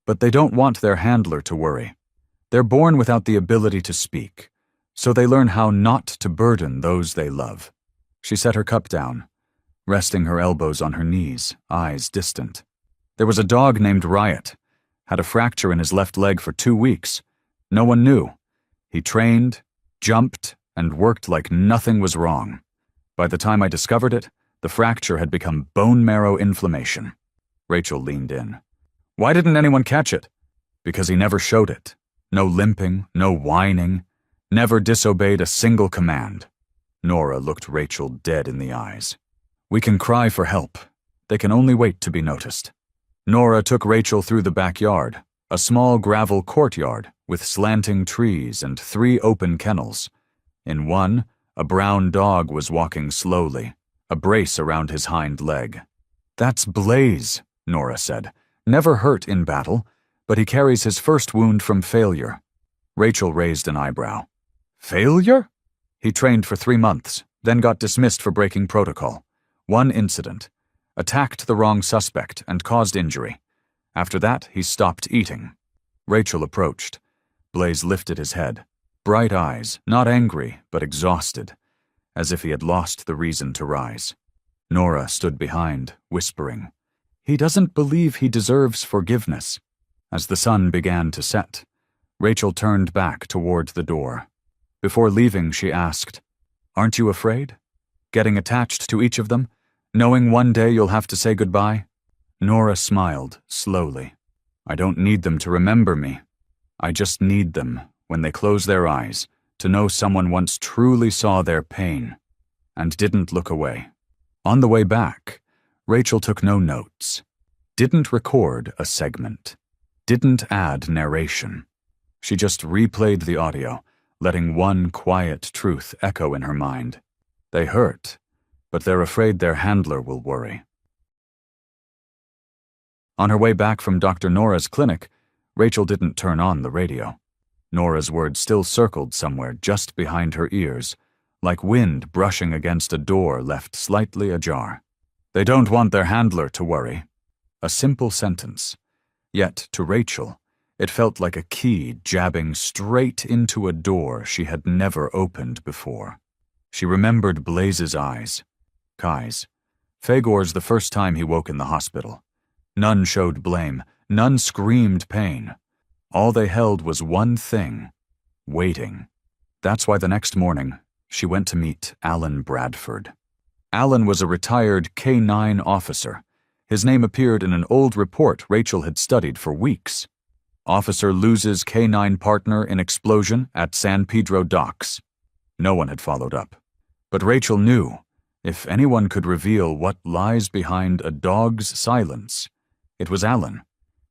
"But they don't want their handler to worry. They're born without the ability to speak, so they learn how not to burden those they love." She set her cup down, resting her elbows on her knees, eyes distant. "There was a dog named Riot. Had a fracture in his left leg for 2 weeks. No one knew. He trained, jumped, and worked like nothing was wrong. By the time I discovered it, the fracture had become bone marrow inflammation." Rachel leaned in. "Why didn't anyone catch it?" "Because he never showed it. No limping, no whining. Never disobeyed a single command." Nora looked Rachel dead in the eyes. "We can cry for help. They can only wait to be noticed." Nora took Rachel through the backyard, a small gravel courtyard with slanting trees and 3 open kennels. In one, a brown dog was walking slowly, a brace around his hind leg. "That's Blaze," Nora said. "Never hurt in battle, but he carries his first wound from failure." Rachel raised an eyebrow. "Failure?" "He trained for 3 months, then got dismissed for breaking protocol. 1 incident. Attacked the wrong suspect and caused injury. After that, he stopped eating." Rachel approached. Blaze lifted his head. Bright eyes, not angry, but exhausted, as if he had lost the reason to rise. Nora stood behind, whispering, "He doesn't believe he deserves forgiveness." As the sun began to set, Rachel turned back toward the door. Before leaving, she asked, "Aren't you afraid? Getting attached to each of them? Knowing one day you'll have to say goodbye?" Nora smiled, slowly. "I don't need them to remember me. I just need them, when they close their eyes, to know someone once truly saw their pain and didn't look away." On the way back, Rachel took no notes, didn't record a segment, didn't add narration. She just replayed the audio, letting one quiet truth echo in her mind. They hurt, but they're afraid their handler will worry. On her way back from Dr. Nora's clinic, Rachel didn't turn on the radio. Nora's words still circled somewhere just behind her ears, like wind brushing against a door left slightly ajar. They don't want their handler to worry. A simple sentence. Yet, to Rachel, it felt like a key jabbing straight into a door she had never opened before. She remembered Blaze's eyes. Kai's. Fagor's the first time he woke in the hospital. None showed blame. None screamed pain. All they held was one thing: waiting. That's why the next morning, she went to meet Alan Bradford. Alan was a retired K-9 officer. His name appeared in an old report Rachel had studied for weeks. Officer loses K-9 partner in explosion at San Pedro docks. No one had followed up. But Rachel knew, if anyone could reveal what lies behind a dog's silence, it was Alan.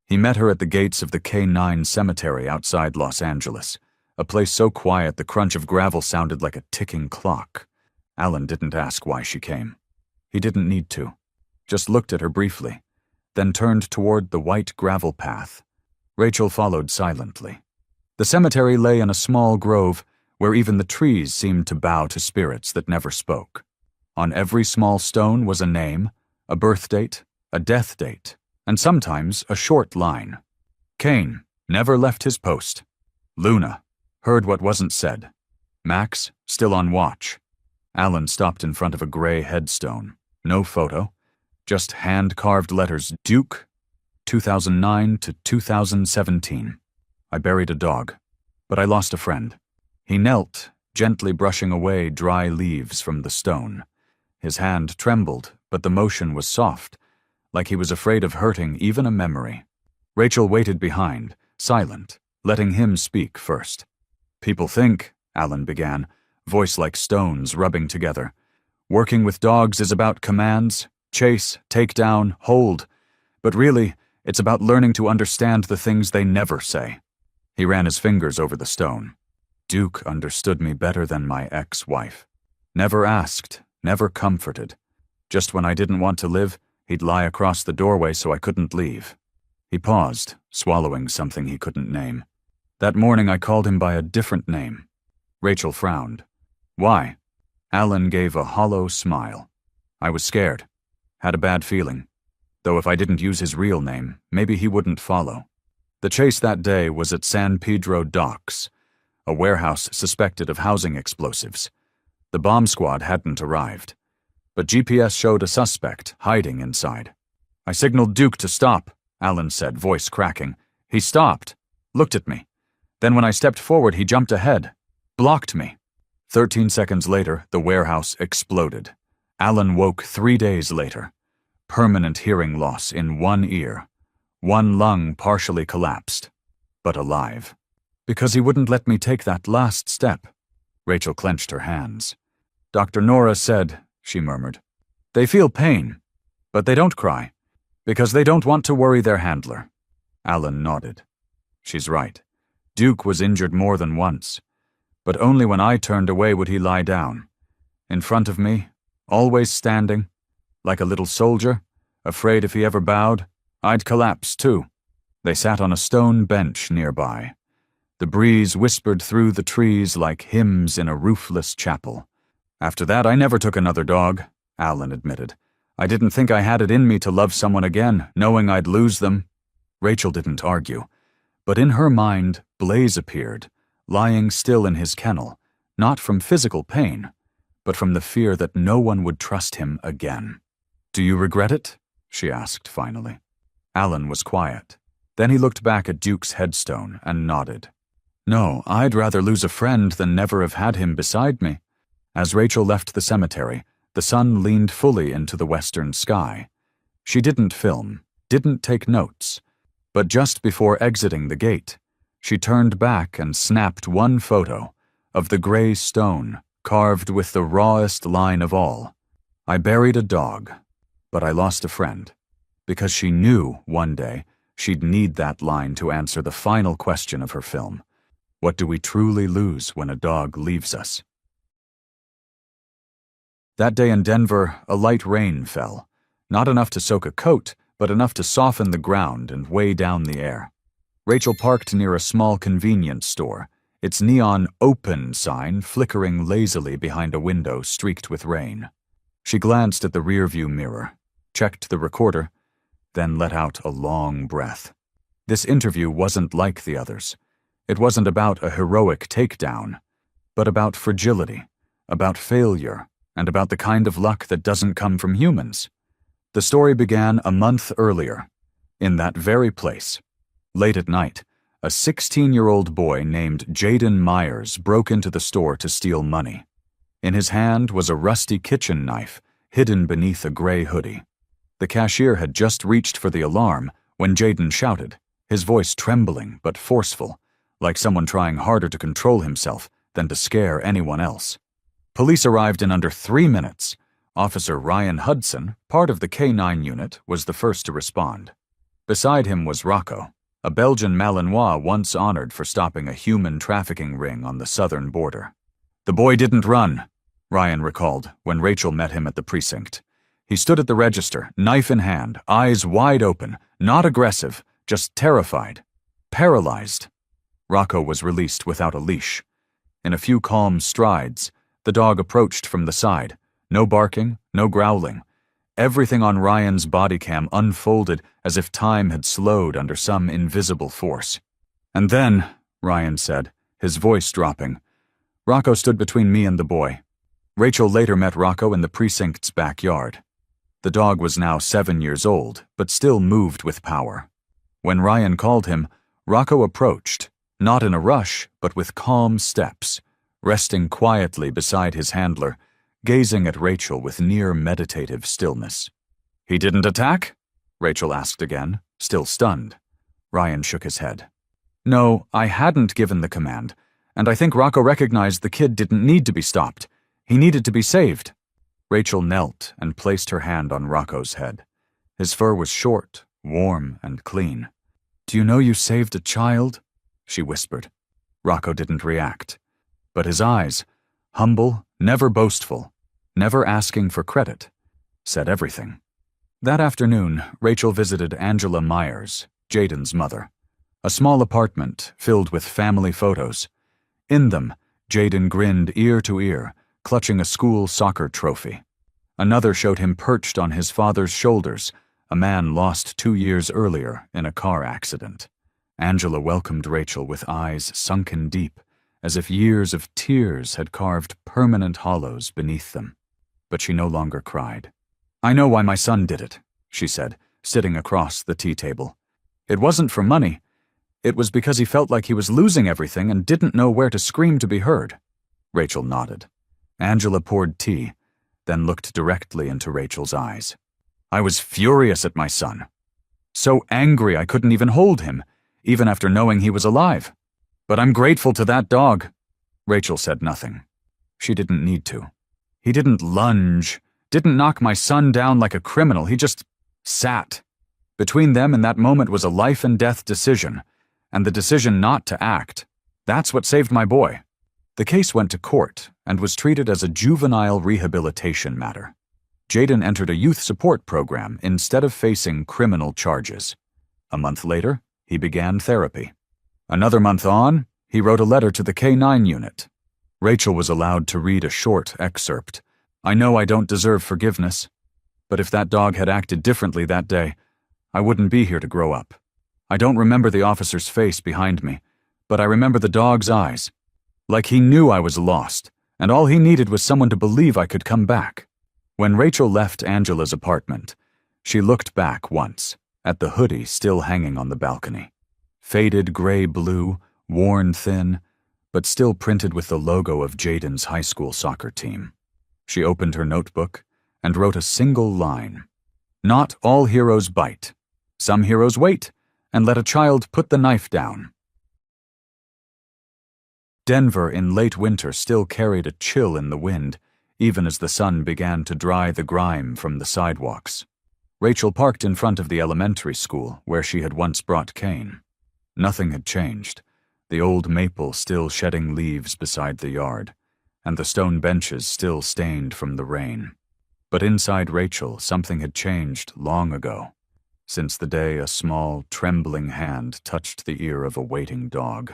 He met her at the gates of the K-9 cemetery outside Los Angeles, a place so quiet the crunch of gravel sounded like a ticking clock. Alan didn't ask why she came. He didn't need to. Just looked at her briefly, then turned toward the white gravel path. Rachel followed silently. The cemetery lay in a small grove where even the trees seemed to bow to spirits that never spoke. On every small stone was a name, a birth date, a death date, and sometimes a short line. Kane never left his post. Luna heard what wasn't said. Max still on watch. Alan stopped in front of a gray headstone. No photo. Just hand-carved letters, Duke, 2009 to 2017. I buried a dog, but I lost a friend. He knelt, gently brushing away dry leaves from the stone. His hand trembled, but the motion was soft, like he was afraid of hurting even a memory. Rachel waited behind, silent, letting him speak first. People think, Alan began, voice like stones rubbing together. Working with dogs is about commands. Chase, take down, hold. But really, it's about learning to understand the things they never say. He ran his fingers over the stone. Duke understood me better than my ex-wife. Never asked, never comforted. Just when I didn't want to live, he'd lie across the doorway so I couldn't leave. He paused, swallowing something he couldn't name. That morning I called him by a different name. Rachel frowned. Why? Alan gave a hollow smile. I was scared. Had a bad feeling. Though if I didn't use his real name, maybe he wouldn't follow. The chase that day was at San Pedro docks, a warehouse suspected of housing explosives. The bomb squad hadn't arrived, but GPS showed a suspect hiding inside. I signaled Duke to stop, Alan said, voice cracking. He stopped, looked at me. Then when I stepped forward, he jumped ahead, blocked me. 13 seconds later, the warehouse exploded. Alan woke 3 days later. Permanent hearing loss in one ear. One lung partially collapsed, but alive. Because he wouldn't let me take that last step. Rachel clenched her hands. Dr. Nora said, she murmured, they feel pain, but they don't cry, because they don't want to worry their handler. Alan nodded. She's right. Duke was injured more than once, but only when I turned away would he lie down. In front of me, always standing, like a little soldier, afraid if he ever bowed, I'd collapse too. They sat on a stone bench nearby. The breeze whispered through the trees like hymns in a roofless chapel. After that, I never took another dog, Alan admitted. I didn't think I had it in me to love someone again, knowing I'd lose them. Rachel didn't argue, but in her mind, Blaze appeared, lying still in his kennel, not from physical pain, but from the fear that no one would trust him again. Do you regret it? She asked finally. Alan was quiet. Then he looked back at Duke's headstone and nodded. No, I'd rather lose a friend than never have had him beside me. As Rachel left the cemetery, the sun leaned fully into the western sky. She didn't film, didn't take notes, but just before exiting the gate, she turned back and snapped one photo of the gray stone carved with the rawest line of all. I buried a dog, but I lost a friend, because she knew one day She'd need that line to answer the final question of her film. What do we truly lose when a dog leaves us? That day in Denver, a light rain fell. Not enough to soak a coat, but enough to soften the ground and weigh down the air. Rachel parked near a small convenience store, its neon "open" sign flickering lazily behind a window streaked with rain. She glanced at the rearview mirror, checked the recorder, then let out a long breath. This interview wasn't like the others. It wasn't about a heroic takedown, but about fragility, about failure, and about the kind of luck that doesn't come from humans. The story began a month earlier, in that very place. Late at night, a 16-year-old boy named Jaden Myers broke into the store to steal money. In his hand was a rusty kitchen knife hidden beneath a gray hoodie. The cashier had just reached for the alarm when Jaden shouted, his voice trembling but forceful, like someone trying harder to control himself than to scare anyone else. Police arrived in under 3 minutes. Officer Ryan Hudson, part of the K-9 unit, was the first to respond. Beside him was Rocco, a Belgian Malinois once honored for stopping a human trafficking ring on the southern border. The boy didn't run, Ryan recalled when Rachel met him at the precinct. He stood at the register, knife in hand, eyes wide open, not aggressive, just terrified, paralyzed. Rocco was released without a leash. In a few calm strides, the dog approached from the side. No barking, no growling. Everything on Ryan's body cam unfolded as if time had slowed under some invisible force. And then, Ryan said, his voice dropping, Rocco stood between me and the boy. Rachel later met Rocco in the precinct's backyard. The dog was now 7 years old, but still moved with power. When Ryan called him, Rocco approached, not in a rush, but with calm steps, resting quietly beside his handler, gazing at Rachel with near meditative stillness. He didn't attack? Rachel asked again, still stunned. Ryan shook his head. No, I hadn't given the command, and I think Rocco recognized the kid didn't need to be stopped. He needed to be saved. Rachel knelt and placed her hand on Rocco's head. His fur was short, warm, and clean. Do you know you saved a child? She whispered. Rocco didn't react. But his eyes, humble, never boastful, never asking for credit, said everything. That afternoon, Rachel visited Angela Myers, Jaden's mother. A small apartment filled with family photos. In them, Jaden grinned ear to ear, clutching a school soccer trophy. Another showed him perched on his father's shoulders, a man lost 2 years earlier in a car accident. Angela welcomed Rachel with eyes sunken deep, as if years of tears had carved permanent hollows beneath them. But she no longer cried. I know why my son did it, she said, sitting across the tea table. It wasn't for money. It was because he felt like he was losing everything and didn't know where to scream to be heard. Rachel nodded. Angela poured tea, then looked directly into Rachel's eyes. I was furious at my son. So angry I couldn't even hold him, even after knowing he was alive. But I'm grateful to that dog. Rachel said nothing. She didn't need to. He didn't lunge, didn't knock my son down like a criminal. He just sat. Between them in that moment was a life and death decision, and the decision not to act. That's what saved my boy. The case went to court and was treated as a juvenile rehabilitation matter. Jaden entered a youth support program instead of facing criminal charges. A month later, he began therapy. Another month on, he wrote a letter to the K-9 unit. Rachel was allowed to read a short excerpt. I know I don't deserve forgiveness, but if that dog had acted differently that day, I wouldn't be here to grow up. I don't remember the officer's face behind me, but I remember the dog's eyes. Like he knew I was lost, and all he needed was someone to believe I could come back. When Rachel left Angela's apartment, she looked back once, at the hoodie still hanging on the balcony. Faded gray-blue, worn thin, but still printed with the logo of Jaden's high school soccer team. She opened her notebook and wrote a single line. Not all heroes bite. Some heroes wait and let a child put the knife down. Denver in late winter still carried a chill in the wind, even as the sun began to dry the grime from the sidewalks. Rachel parked in front of the elementary school where she had once brought Kane. Nothing had changed, the old maple still shedding leaves beside the yard, and the stone benches still stained from the rain. But inside Rachel, something had changed long ago, since the day a small, trembling hand touched the ear of a waiting dog.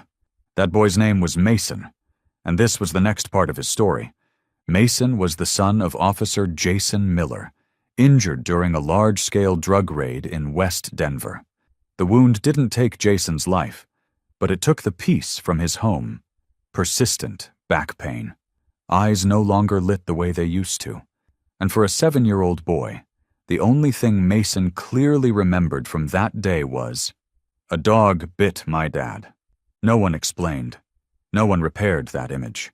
That boy's name was Mason, and this was the next part of his story. Mason was the son of Officer Jason Miller, injured during a large-scale drug raid in West Denver. The wound didn't take Jason's life, but it took the peace from his home. Persistent back pain. Eyes no longer lit the way they used to. And for a 7-year-old boy, the only thing Mason clearly remembered from that day was, "A dog bit my dad." No one explained. No one repaired that image.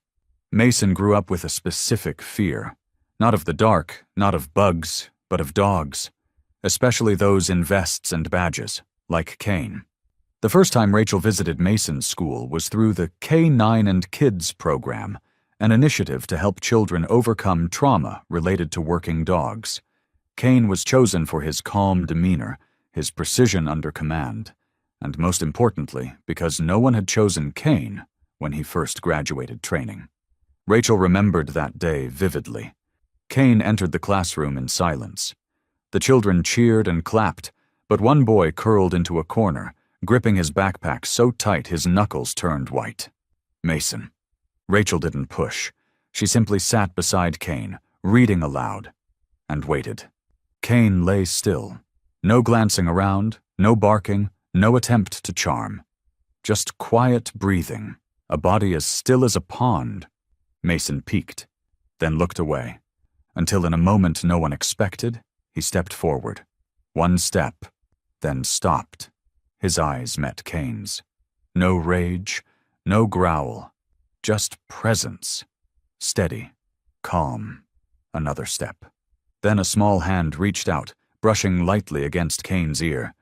Mason grew up with a specific fear. Not of the dark, not of bugs, but of dogs. Especially those in vests and badges, like Kane. The first time Rachel visited Mason's school was through the K9 and Kids program, an initiative to help children overcome trauma related to working dogs. Kane was chosen for his calm demeanor, his precision under command, and most importantly, because no one had chosen Kane when he first graduated training. Rachel remembered that day vividly. Kane entered the classroom in silence. The children cheered and clapped, but one boy curled into a corner, gripping his backpack so tight his knuckles turned white. Mason. Rachel didn't push. She simply sat beside Kane, reading aloud, and waited. Kane lay still. No glancing around, no barking, no attempt to charm. Just quiet breathing, a body as still as a pond. Mason peeked, then looked away, until in a moment no one expected, he stepped forward. One step, then stopped. His eyes met Kane's. No rage, no growl, just presence. Steady, calm. Another step. Then a small hand reached out, brushing lightly against Kane's ear,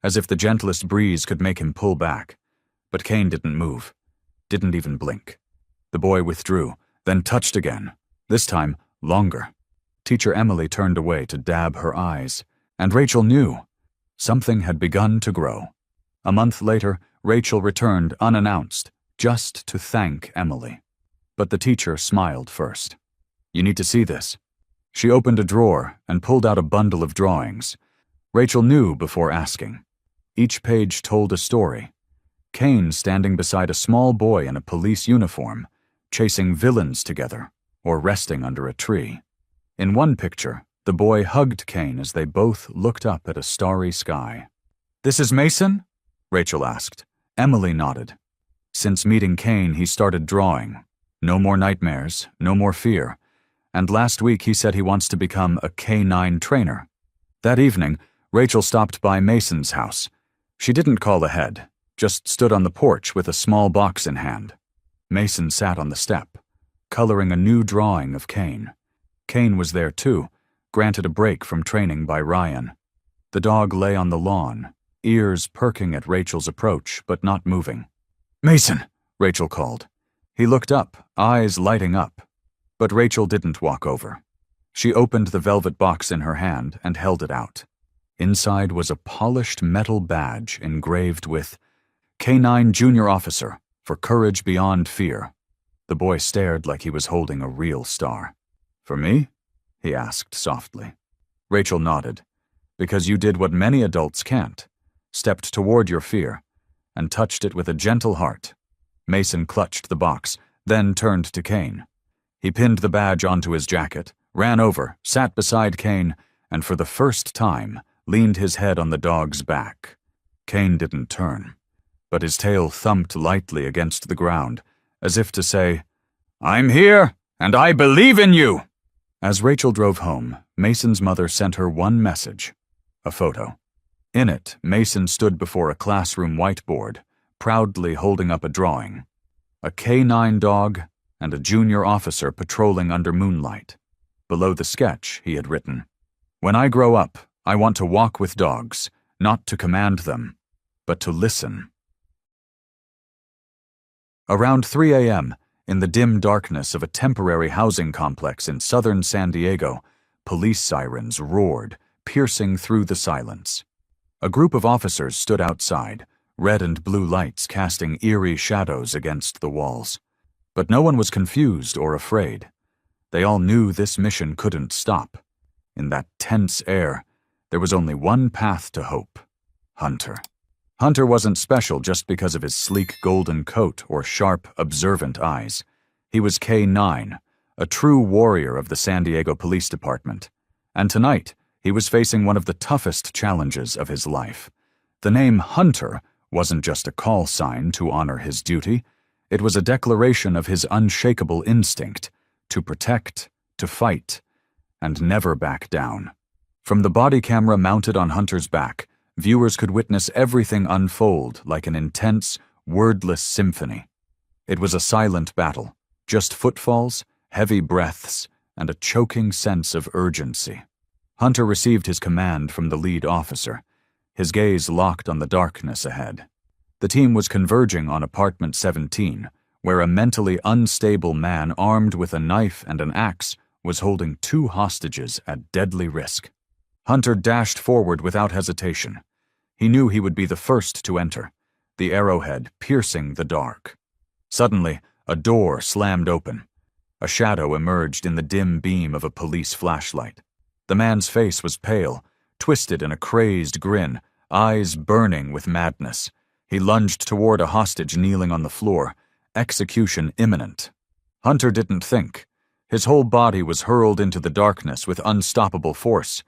as if the gentlest breeze could make him pull back. But Kane didn't move, didn't even blink. The boy withdrew, then touched again, this time longer. Teacher Emily turned away to dab her eyes, and Rachel knew something had begun to grow. A month later, Rachel returned unannounced, just to thank Emily. But the teacher smiled first. "You need to see this." She opened a drawer and pulled out a bundle of drawings. Rachel knew before asking. Each page told a story. Kane standing beside a small boy in a police uniform, chasing villains together, or resting under a tree. In one picture, the boy hugged Kane as they both looked up at a starry sky. "This is Mason?" Rachel asked. Emily nodded. Since meeting Kane, he started drawing. No more nightmares, no more fear. And last week he said he wants to become a K9 trainer. That evening, Rachel stopped by Mason's house. She didn't call ahead, just stood on the porch with a small box in hand. Mason sat on the step, coloring a new drawing of Kane. Kane was there too, granted a break from training by Ryan. The dog lay on the lawn, ears perking at Rachel's approach, but not moving. "Mason!" Rachel called. He looked up, eyes lighting up. But Rachel didn't walk over. She opened the velvet box in her hand and held it out. Inside was a polished metal badge engraved with K9 Junior Officer for Courage Beyond Fear. The boy stared like he was holding a real star. "For me?" he asked softly. Rachel nodded. "Because you did what many adults can't, stepped toward your fear, and touched it with a gentle heart." Mason clutched the box, then turned to Kane. He pinned the badge onto his jacket, ran over, sat beside Kane, and for the first time leaned his head on the dog's back. Kane didn't turn, but his tail thumped lightly against the ground, as if to say, "I'm here, and I believe in you!" As Rachel drove home, Mason's mother sent her one message, a photo. In it, Mason stood before a classroom whiteboard, proudly holding up a drawing. A K9 dog and a junior officer patrolling under moonlight. Below the sketch, he had written, "When I grow up, I want to walk with dogs, not to command them, but to listen." Around 3 a.m., in the dim darkness of a temporary housing complex in southern San Diego, police sirens roared, piercing through the silence. A group of officers stood outside, red and blue lights casting eerie shadows against the walls. But no one was confused or afraid. They all knew this mission couldn't stop. In that tense air, there was only one path to hope: Hunter. Hunter wasn't special just because of his sleek golden coat or sharp, observant eyes. He was K9, a true warrior of the San Diego Police Department. And tonight, he was facing one of the toughest challenges of his life. The name Hunter wasn't just a call sign to honor his duty. It was a declaration of his unshakable instinct to protect, to fight, and never back down. From the body camera mounted on Hunter's back, viewers could witness everything unfold like an intense, wordless symphony. It was a silent battle, just footfalls, heavy breaths, and a choking sense of urgency. Hunter received his command from the lead officer, his gaze locked on the darkness ahead. The team was converging on apartment 17, where a mentally unstable man armed with a knife and an axe was holding 2 hostages at deadly risk. Hunter dashed forward without hesitation. He knew he would be the first to enter, the arrowhead piercing the dark. Suddenly, a door slammed open. A shadow emerged in the dim beam of a police flashlight. The man's face was pale, twisted in a crazed grin, eyes burning with madness. He lunged toward a hostage kneeling on the floor, execution imminent. Hunter didn't think. His whole body was hurled into the darkness with unstoppable force.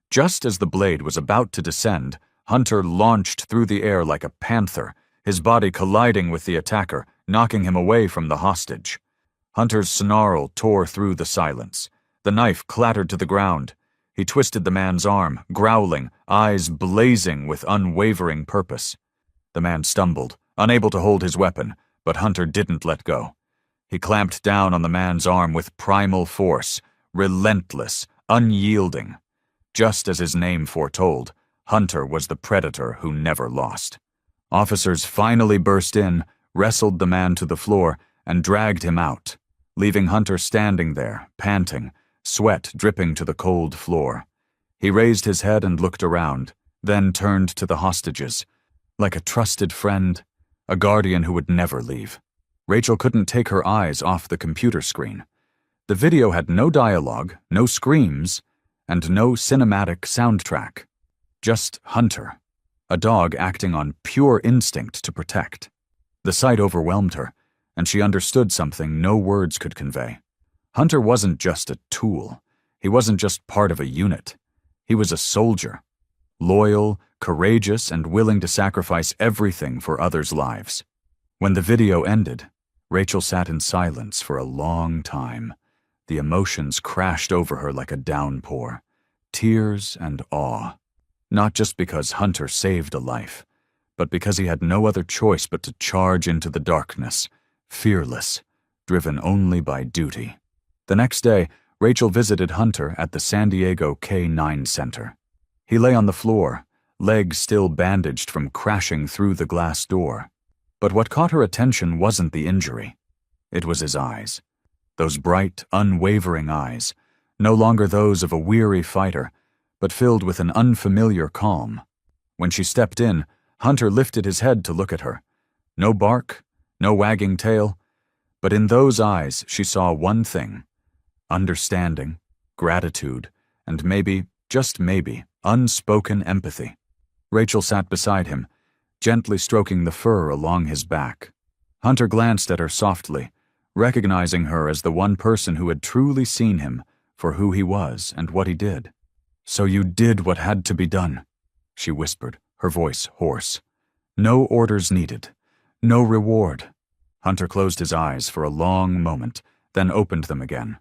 Just as the blade was about to descend, Hunter launched through the air like a panther, his body colliding with the attacker, knocking him away from the hostage. Hunter's snarl tore through the silence. The knife clattered to the ground. He twisted the man's arm, growling, eyes blazing with unwavering purpose. The man stumbled, unable to hold his weapon, but Hunter didn't let go. He clamped down on the man's arm with primal force, relentless, unyielding. Just as his name foretold, Hunter was the predator who never lost. Officers finally burst in, wrestled the man to the floor, and dragged him out, leaving Hunter standing there, panting, sweat dripping to the cold floor. He raised his head and looked around, then turned to the hostages. Like a trusted friend, a guardian who would never leave. Rachel couldn't take her eyes off the computer screen. The video had no dialogue, no screams, and no cinematic soundtrack. Just Hunter, a dog acting on pure instinct to protect. The sight overwhelmed her, and she understood something no words could convey. Hunter wasn't just a tool. He wasn't just part of a unit. He was a soldier. Loyal, courageous, and willing to sacrifice everything for others' lives. When the video ended, Rachel sat in silence for a long time. The emotions crashed over her like a downpour. Tears and awe. Not just because Hunter saved a life, but because he had no other choice but to charge into the darkness, fearless, driven only by duty. The next day, Rachel visited Hunter at the San Diego K9 Center. He lay on the floor, legs still bandaged from crashing through the glass door. But what caught her attention wasn't the injury. It was his eyes. Those bright, unwavering eyes, no longer those of a weary fighter, but filled with an unfamiliar calm. When she stepped in, Hunter lifted his head to look at her. No bark, no wagging tail, but in those eyes she saw one thing: understanding, gratitude, and maybe, just maybe, unspoken empathy. Rachel sat beside him, gently stroking the fur along his back. Hunter glanced at her softly, recognizing her as the one person who had truly seen him for who he was and what he did. "So you did what had to be done," she whispered, her voice hoarse. "No orders needed. No reward." Hunter closed his eyes for a long moment, then opened them again.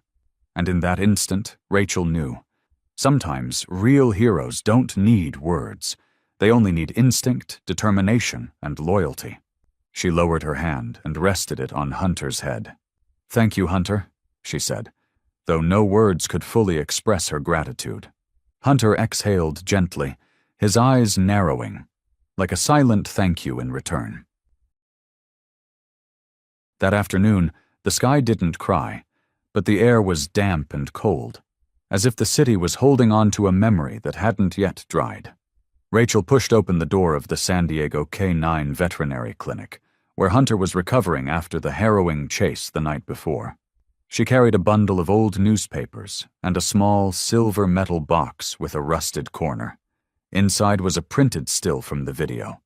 And in that instant, Rachel knew. Sometimes real heroes don't need words. They only need instinct, determination, and loyalty. She lowered her hand and rested it on Hunter's head. "Thank you, Hunter," she said, though no words could fully express her gratitude. Hunter exhaled gently, his eyes narrowing, like a silent thank you in return. That afternoon, the sky didn't cry, but the air was damp and cold. as if the city was holding on to a memory that hadn't yet dried. Rachel pushed open the door of the San Diego K-9 veterinary clinic, where Hunter was recovering after the harrowing chase the night before. She carried a bundle of old newspapers and a small silver metal box with a rusted corner. Inside was a printed still from the video.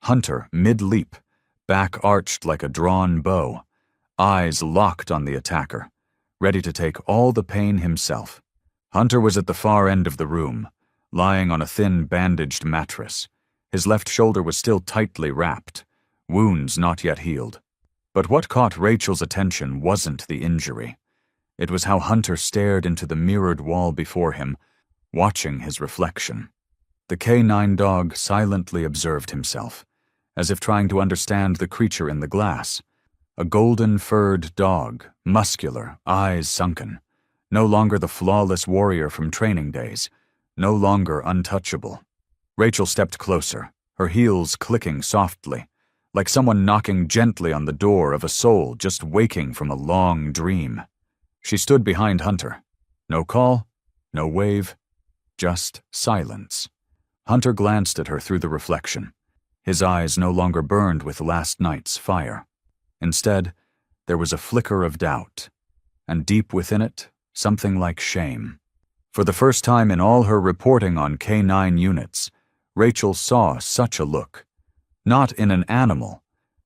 Hunter, mid-leap, back arched like a drawn bow, eyes locked on the attacker, ready to take all the pain himself. Hunter was at the far end of the room, lying on a thin bandaged mattress. His left shoulder was still tightly wrapped, wounds not yet healed. But what caught Rachel's attention wasn't the injury. It was how Hunter stared into the mirrored wall before him, watching his reflection. The K-9 dog silently observed himself, as if trying to understand the creature in the glass. A golden-furred dog, muscular, eyes sunken. No longer the flawless warrior from training days, no longer untouchable. Rachel stepped closer, her heels clicking softly, like someone knocking gently on the door of a soul just waking from a long dream. She stood behind Hunter. No call, no wave, just silence. Hunter glanced at her through the reflection. His eyes no longer burned with last night's fire. Instead, there was a flicker of doubt, and deep within it, something like shame. For the first time in all her reporting on K-9 units, Rachel saw such a look. Not in an animal,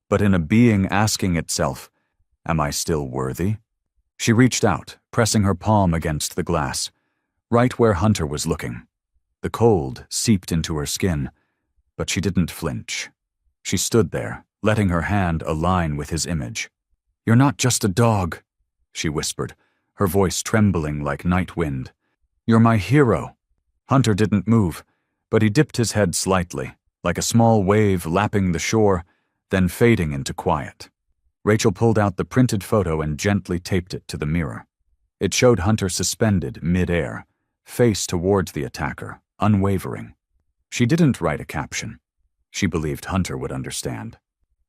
but in a being asking itself, "Am I still worthy?" She reached out, pressing her palm against the glass, right where Hunter was looking. The cold seeped into her skin, but she didn't flinch. She stood there, letting her hand align with his image. "You're not just a dog," she whispered, her voice trembling like night wind. "You're my hero." Hunter didn't move, but he dipped his head slightly, like a small wave lapping the shore, then fading into quiet. Rachel pulled out the printed photo and gently taped it to the mirror. It showed Hunter suspended mid-air, face towards the attacker, unwavering. She didn't write a caption. She believed Hunter would understand.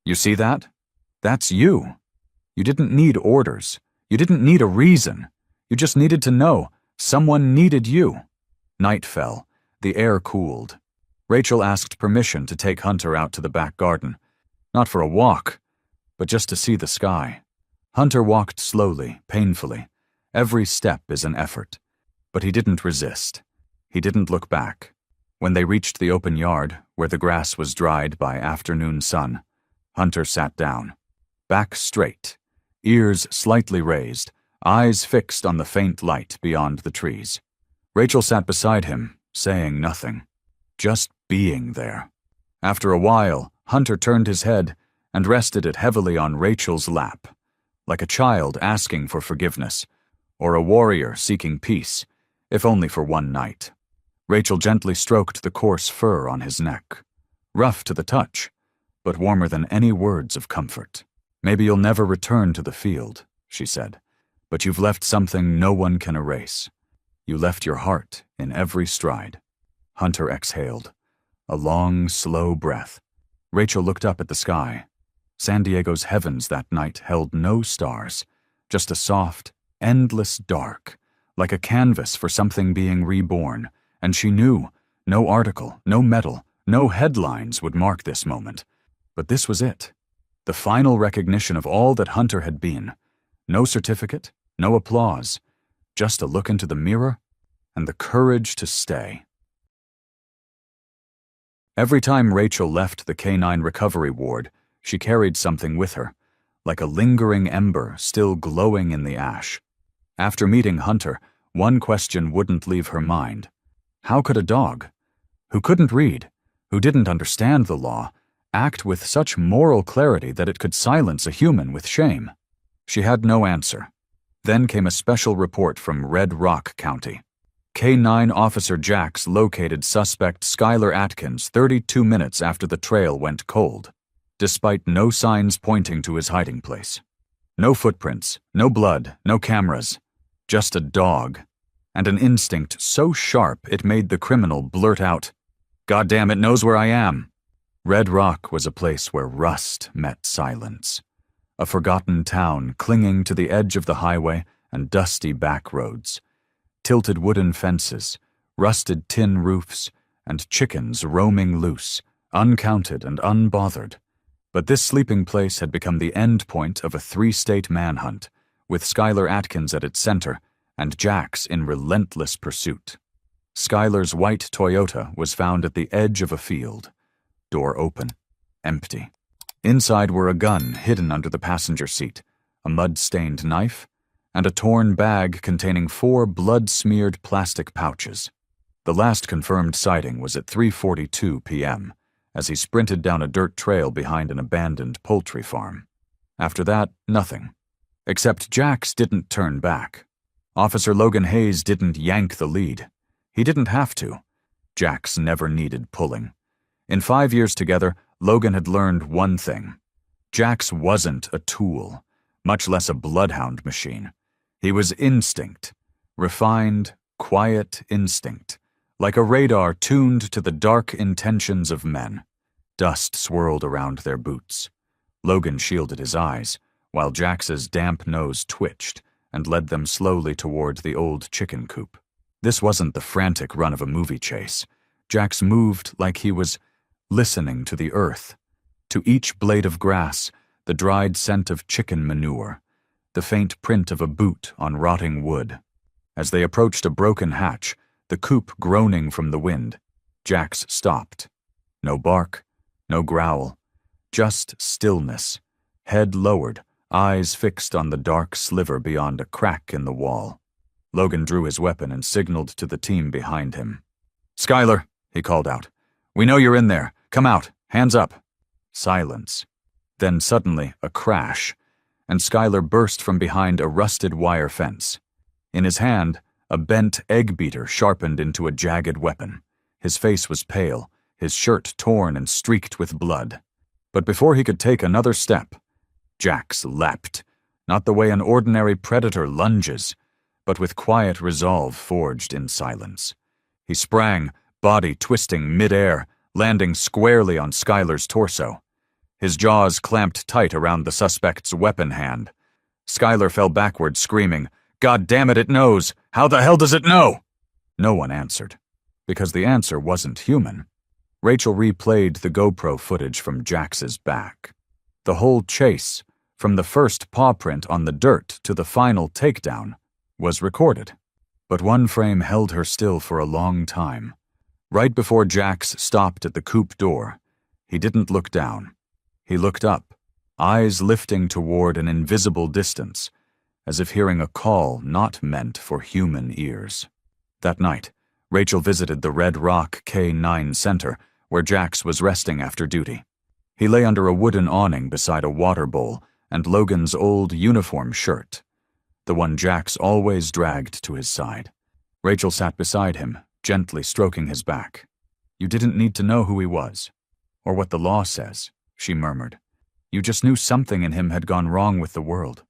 "You see that? That's you. You didn't need orders. You didn't need a reason. You just needed to know someone needed you." Night fell. The air cooled. Rachel asked permission to take Hunter out to the back garden. Not for a walk, but just to see the sky. Hunter walked slowly, painfully. Every step is an effort. But he didn't resist. He didn't look back. When they reached the open yard, where the grass was dried by afternoon sun, Hunter sat down. Back straight, ears slightly raised, eyes fixed on the faint light beyond the trees. Rachel sat beside him, saying nothing, just being there. After a while, Hunter turned his head and rested it heavily on Rachel's lap, like a child asking for forgiveness, or a warrior seeking peace, if only for one night. Rachel gently stroked the coarse fur on his neck, rough to the touch, but warmer than any words of comfort. "Maybe you'll never return to the field," she said, "but you've left something no one can erase. You left your heart in every stride." Hunter exhaled, a long, slow breath. Rachel looked up at the sky. San Diego's heavens that night held no stars, just a soft, endless dark, like a canvas for something being reborn, and she knew no article, no medal, no headlines would mark this moment. But this was it, the final recognition of all that Hunter had been. No certificate, no applause, just a look into the mirror and the courage to stay. Every time Rachel left the K-9 recovery ward, she carried something with her, like a lingering ember still glowing in the ash. After meeting Hunter, one question wouldn't leave her mind. How could a dog, who couldn't read, who didn't understand the law, act with such moral clarity that it could silence a human with shame? She had no answer. Then came a special report from Red Rock County. K-9 Officer Jacks located suspect Skylar Atkins 32 minutes after the trail went cold, despite no signs pointing to his hiding place. No footprints, no blood, no cameras, just a dog, and an instinct so sharp it made the criminal blurt out, "Goddamn, it knows where I am." Red Rock was a place where rust met silence, a forgotten town clinging to the edge of the highway and dusty back roads. tilted wooden fences, rusted tin roofs, and chickens roaming loose, uncounted and unbothered. But this sleeping place had become the end point of a 3-state manhunt, with Skylar Atkins at its center and Jax in relentless pursuit. Skylar's white Toyota was found at the edge of a field. Door open, empty. Inside were a gun hidden under the passenger seat, a mud-stained knife, and a torn bag containing 4 blood-smeared plastic pouches. The last confirmed sighting was at 3:42 p.m., as he sprinted down a dirt trail behind an abandoned poultry farm. After that, nothing. Except Jax didn't turn back. Officer Logan Hayes didn't yank the lead. He didn't have to. Jax never needed pulling. In 5 years together, Logan had learned one thing. Jax wasn't a tool, much less a bloodhound machine. He was instinct. Refined, quiet instinct. Like a radar tuned to the dark intentions of men. Dust swirled around their boots. Logan shielded his eyes, while Jax's damp nose twitched and led them slowly toward the old chicken coop. This wasn't the frantic run of a movie chase. Jax moved like he was listening to the earth, to each blade of grass, the dried scent of chicken manure, the faint print of a boot on rotting wood. As they approached a broken hatch, the coop groaning from the wind, Jax stopped. No bark, no growl, just stillness, head lowered, eyes fixed on the dark sliver beyond a crack in the wall. Logan drew his weapon and signaled to the team behind him. "Skylar," he called out. "We know you're in there. Come out. Hands up." Silence. Then suddenly a crash, and Skylar burst from behind a rusted wire fence. In his hand, a bent egg beater sharpened into a jagged weapon. His face was pale, his shirt torn and streaked with blood. But before he could take another step, Jax leapt, not the way an ordinary predator lunges, but with quiet resolve forged in silence. He sprang, body twisting mid-air, landing squarely on Skylar's torso. His jaws clamped tight around the suspect's weapon hand. Skylar fell backward, screaming, "God damn it, it knows! How the hell does it know?" No one answered, because the answer wasn't human. Rachel replayed the GoPro footage from Jax's back. The whole chase, from the first paw print on the dirt to the final takedown, was recorded. But one frame held her still for a long time. Right before Jax stopped at the coop door, he didn't look down. He looked up, eyes lifting toward an invisible distance, as if hearing a call not meant for human ears. That night, Rachel visited the Red Rock K-9 Center, where Jax was resting after duty. He lay under a wooden awning beside a water bowl and Logan's old uniform shirt, the one Jax always dragged to his side. Rachel sat beside him, gently stroking his back. "You didn't need to know who he was, or what the law says," she murmured. "You just knew something in him had gone wrong with the world."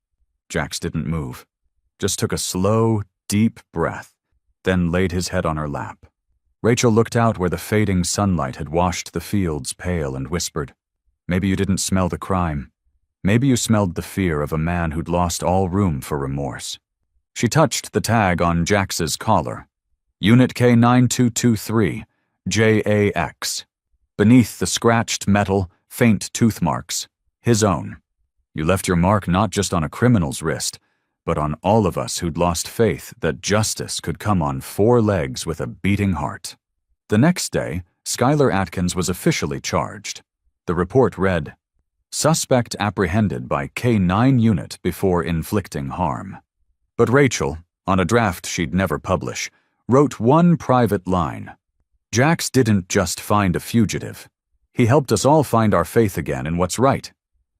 Jax didn't move, just took a slow, deep breath, then laid his head on her lap. Rachel looked out where the fading sunlight had washed the fields pale and whispered, "Maybe you didn't smell the crime. Maybe you smelled the fear of a man who'd lost all room for remorse." She touched the tag on Jax's collar. Unit K9223, JAX. Beneath the scratched metal, faint tooth marks, his own. "You left your mark not just on a criminal's wrist, but on all of us who'd lost faith that justice could come on 4 legs with a beating heart." The next day, Skylar Atkins was officially charged. The report read, "Suspect apprehended by K9 unit before inflicting harm." But Rachel, on a draft she'd never publish, wrote one private line. "Jax didn't just find a fugitive. He helped us all find our faith again in what's right,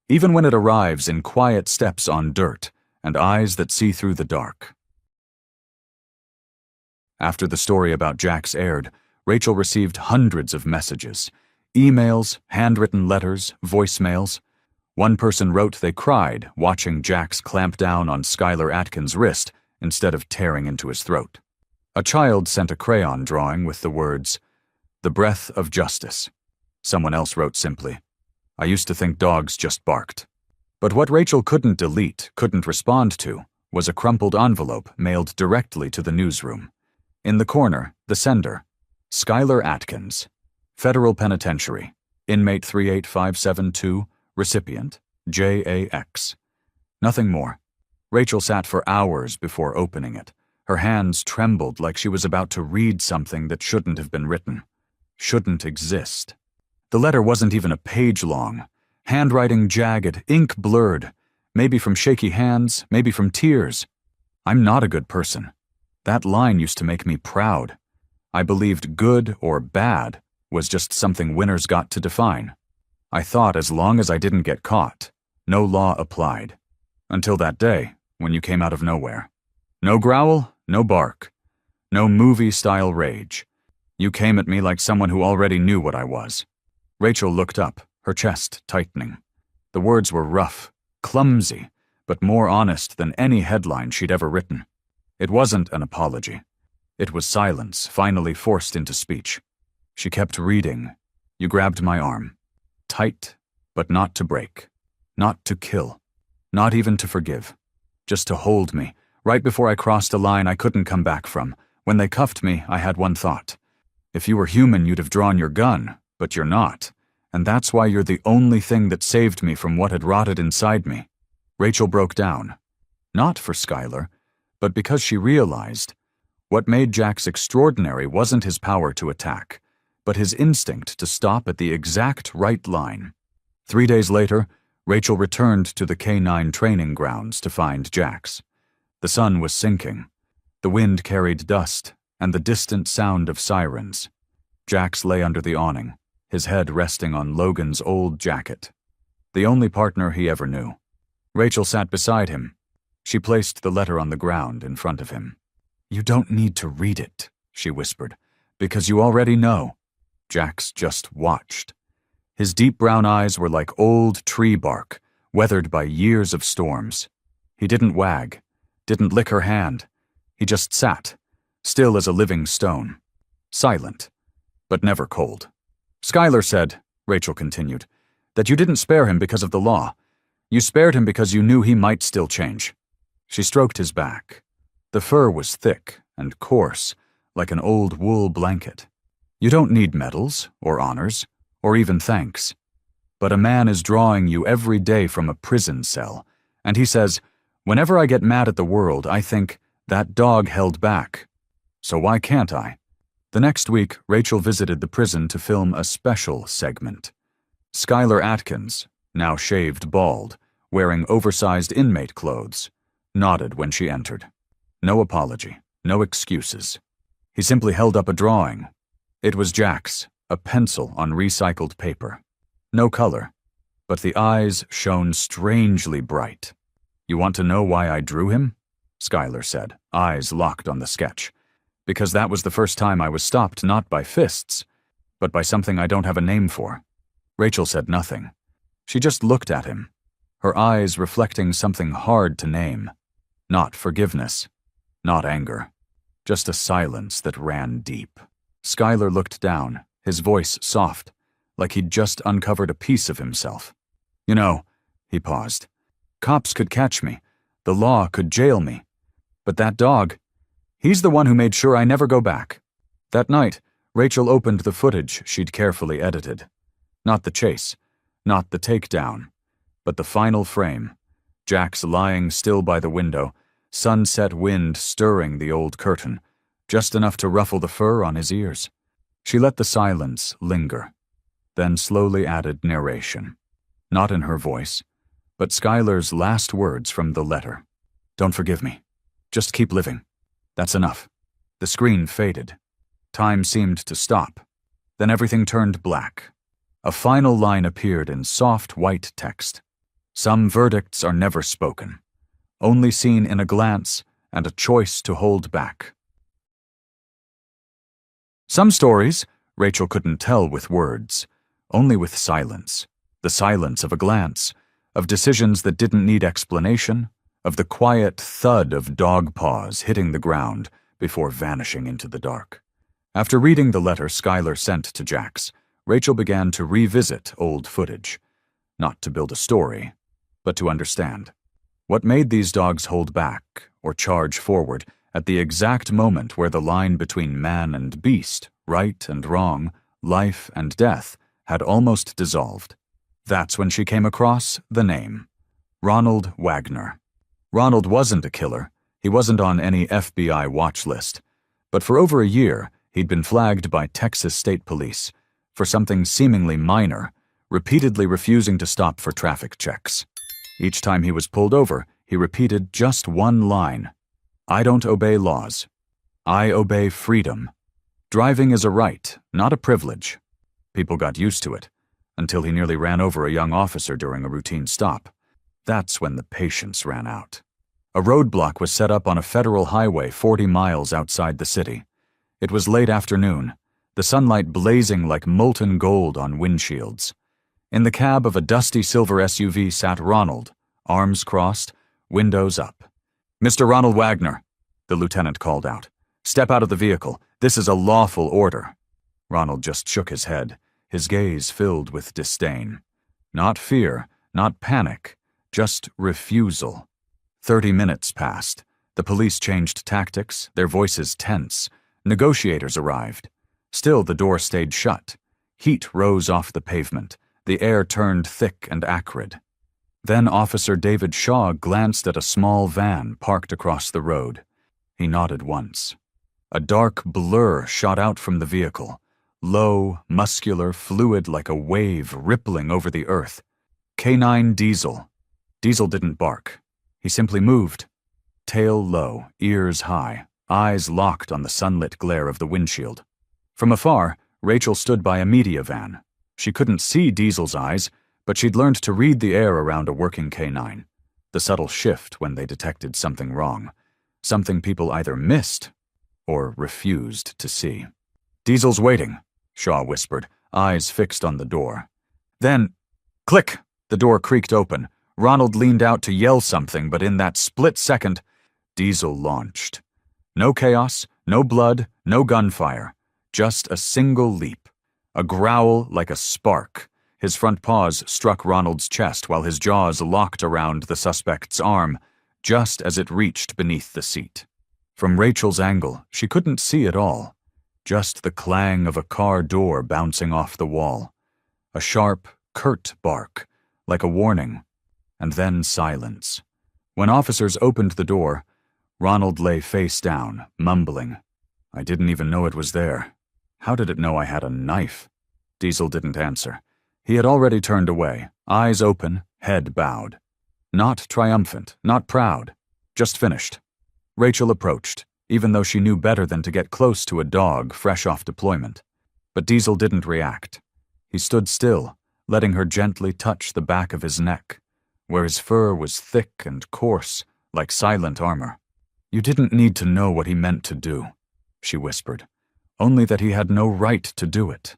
even when it arrives in quiet steps on dirt and eyes that see through the dark." After the story about Jax aired, Rachel received hundreds of messages, emails, handwritten letters, voicemails. One person wrote they cried watching Jax clamp down on Skylar Atkins' wrist instead of tearing into his throat. A child sent a crayon drawing with the words, "The breath of justice." Someone else wrote simply, "I used to think dogs just barked." But what Rachel couldn't delete, couldn't respond to, was a crumpled envelope mailed directly to the newsroom. In the corner, the sender, Skylar Atkins, Federal Penitentiary, Inmate 38572, Recipient, JAX. Nothing more. Rachel sat for hours before opening it. Her hands trembled like she was about to read something that shouldn't have been written, shouldn't exist. The letter wasn't even a page long. Handwriting jagged, ink blurred, maybe from shaky hands, maybe from tears. I'm not a good person. That line used to make me proud. I believed good or bad was just something winners got to define. I thought as long as I didn't get caught, no law applied. Until that day, when you came out of nowhere. No growl, no bark. No movie-style rage. You came at me like someone who already knew what I was. Rachel looked up, her chest tightening. The words were rough, clumsy, but more honest than any headline she'd ever written. It wasn't an apology. It was silence, finally forced into speech. She kept reading. You grabbed my arm. Tight, but not to break. Not to kill. Not even to forgive. Just to hold me, right before I crossed a line I couldn't come back from. When they cuffed me, I had one thought. If you were human, you'd have drawn your gun, but you're not. And that's why you're the only thing that saved me from what had rotted inside me. Rachel broke down. Not for Skylar, but because she realized what made Jax extraordinary wasn't his power to attack, but his instinct to stop at the exact right line. 3 days later, Rachel returned to the K-9 training grounds to find Jax. The sun was sinking. The wind carried dust and the distant sound of sirens. Jax lay under the awning, his head resting on Logan's old jacket, the only partner he ever knew. Rachel sat beside him. She placed the letter on the ground in front of him. "You don't need to read it," she whispered, "because you already know." Jax just watched. His deep brown eyes were like old tree bark, weathered by years of storms. He didn't wag, didn't lick her hand. He just sat, still as a living stone, silent, but never cold. "Skylar said," Rachel continued, "that you didn't spare him because of the law. You spared him because you knew he might still change." She stroked his back. The fur was thick and coarse, like an old wool blanket. You don't need medals, or honors, or even thanks. But a man is drawing you every day from a prison cell, and he says, "Whenever I get mad at the world, I think, that dog held back. So why can't I?" The next week, Rachel visited the prison to film a special segment. Skylar Atkins, now shaved bald, wearing oversized inmate clothes, nodded when she entered. No apology, no excuses. He simply held up a drawing. It was Jax, a pencil on recycled paper. No color, but the eyes shone strangely bright. "You want to know why I drew him?" Skylar said, eyes locked on the sketch. "Because that was the first time I was stopped not by fists, but by something I don't have a name for." Rachel said nothing. She just looked at him, her eyes reflecting something hard to name. Not forgiveness, not anger, just a silence that ran deep. Skylar looked down, his voice soft, like he'd just uncovered a piece of himself. "You know," he paused, "cops could catch me, the law could jail me, but that dog, he's the one who made sure I never go back." That night, Rachel opened the footage she'd carefully edited. Not the chase, not the takedown, but the final frame. Jax lying still by the window, sunset wind stirring the old curtain, just enough to ruffle the fur on his ears. She let the silence linger, then slowly added narration. Not in her voice, but Skylar's last words from the letter. "Don't forgive me. Just keep living. That's enough." The screen faded. Time seemed to stop. Then everything turned black. A final line appeared in soft white text. "Some verdicts are never spoken, only seen in a glance and a choice to hold back." Some stories, Rachel couldn't tell with words, only with silence. The silence of a glance, of decisions that didn't need explanation, of the quiet thud of dog paws hitting the ground before vanishing into the dark. After reading the letter Skylar sent to Jax, Rachel began to revisit old footage, not to build a story, but to understand. What made these dogs hold back, or charge forward, at the exact moment where the line between man and beast, right and wrong, life and death, had almost dissolved? That's when she came across the name. Ronald Wagner. Ronald wasn't a killer. He wasn't on any FBI watch list. But for over a year, he'd been flagged by Texas State Police for something seemingly minor, repeatedly refusing to stop for traffic checks. Each time he was pulled over, he repeated just one line: "I don't obey laws. I obey freedom. Driving is a right, not a privilege." People got used to it, until he nearly ran over a young officer during a routine stop. That's when the patience ran out. A roadblock was set up on a federal highway 40 miles outside the city. It was late afternoon, the sunlight blazing like molten gold on windshields. In the cab of a dusty silver SUV sat Ronald, arms crossed, windows up. "Mr. Ronald Wagner," the lieutenant called out. "Step out of the vehicle. This is a lawful order." Ronald just shook his head, his gaze filled with disdain. Not fear, not panic, just refusal. 30 minutes passed. The police changed tactics, their voices tense. Negotiators arrived. Still the door stayed shut. Heat rose off the pavement. The air turned thick and acrid. Then Officer David Shaw glanced at a small van parked across the road. He nodded once. A dark blur shot out from the vehicle. Low, muscular, fluid like a wave rippling over the earth. Canine Diesel. Diesel didn't bark. He simply moved. Tail low, ears high, eyes locked on the sunlit glare of the windshield. From afar, Rachel stood by a media van. She couldn't see Diesel's eyes, but she'd learned to read the air around a working canine. The subtle shift when they detected something wrong. Something people either missed or refused to see. "Diesel's waiting," Shaw whispered, eyes fixed on the door. Then, click! The door creaked open. Ronald leaned out to yell something, but in that split second, Diesel launched. No chaos, no blood, no gunfire. Just a single leap. A growl like a spark. His front paws struck Ronald's chest while his jaws locked around the suspect's arm, just as it reached beneath the seat. From Rachel's angle, she couldn't see it all. Just the clang of a car door bouncing off the wall. A sharp, curt bark, like a warning. And then silence. When officers opened the door, Ronald lay face down, mumbling. "I didn't even know it was there. How did it know I had a knife?" Diesel didn't answer. He had already turned away, eyes open, head bowed. Not triumphant, not proud, just finished. Rachel approached, even though she knew better than to get close to a dog fresh off deployment. But Diesel didn't react. He stood still, letting her gently touch the back of his neck, where his fur was thick and coarse, like silent armor. "You didn't need to know what he meant to do," she whispered. "Only that he had no right to do it."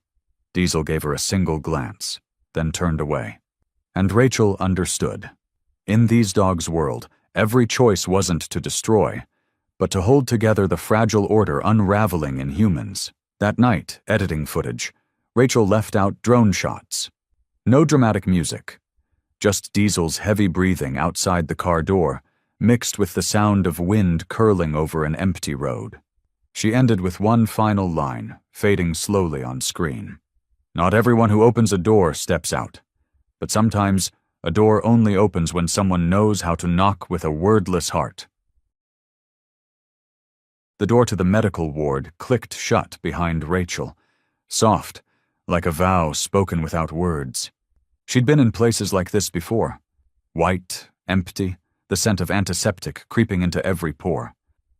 Diesel gave her a single glance, then turned away. And Rachel understood. In these dogs' world, every choice wasn't to destroy, but to hold together the fragile order unraveling in humans. That night, editing footage, Rachel left out drone shots. No dramatic music. Just Diesel's heavy breathing outside the car door, mixed with the sound of wind curling over an empty road. She ended with one final line, fading slowly on screen. "Not everyone who opens a door steps out, but sometimes a door only opens when someone knows how to knock with a wordless heart." The door to the medical ward clicked shut behind Rachel, soft, like a vow spoken without words. She'd been in places like this before. White, empty, the scent of antiseptic creeping into every pore.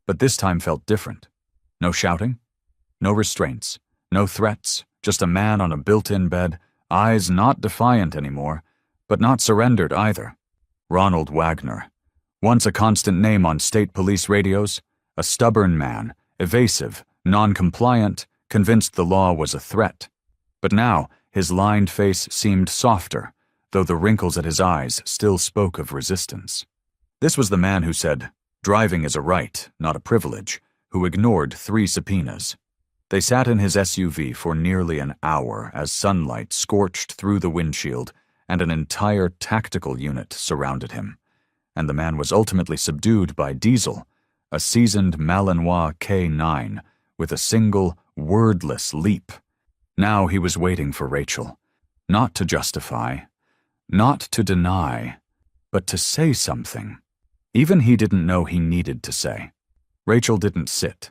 But this time felt different. No shouting, no restraints, no threats, just a man on a built-in bed, eyes not defiant anymore, but not surrendered either. Ronald Wagner. Once a constant name on state police radios, a stubborn man, evasive, non-compliant, convinced the law was a threat. But now, his lined face seemed softer, though the wrinkles at his eyes still spoke of resistance. This was the man who said, "Driving is a right, not a privilege," who ignored 3 subpoenas. They sat in his SUV for nearly an hour as sunlight scorched through the windshield and an entire tactical unit surrounded him. and the man was ultimately subdued by Diesel, a seasoned Malinois K9, with a single, wordless leap. Now he was waiting for Rachel, not to justify, not to deny, but to say something. Even he didn't know he needed to say. Rachel didn't sit.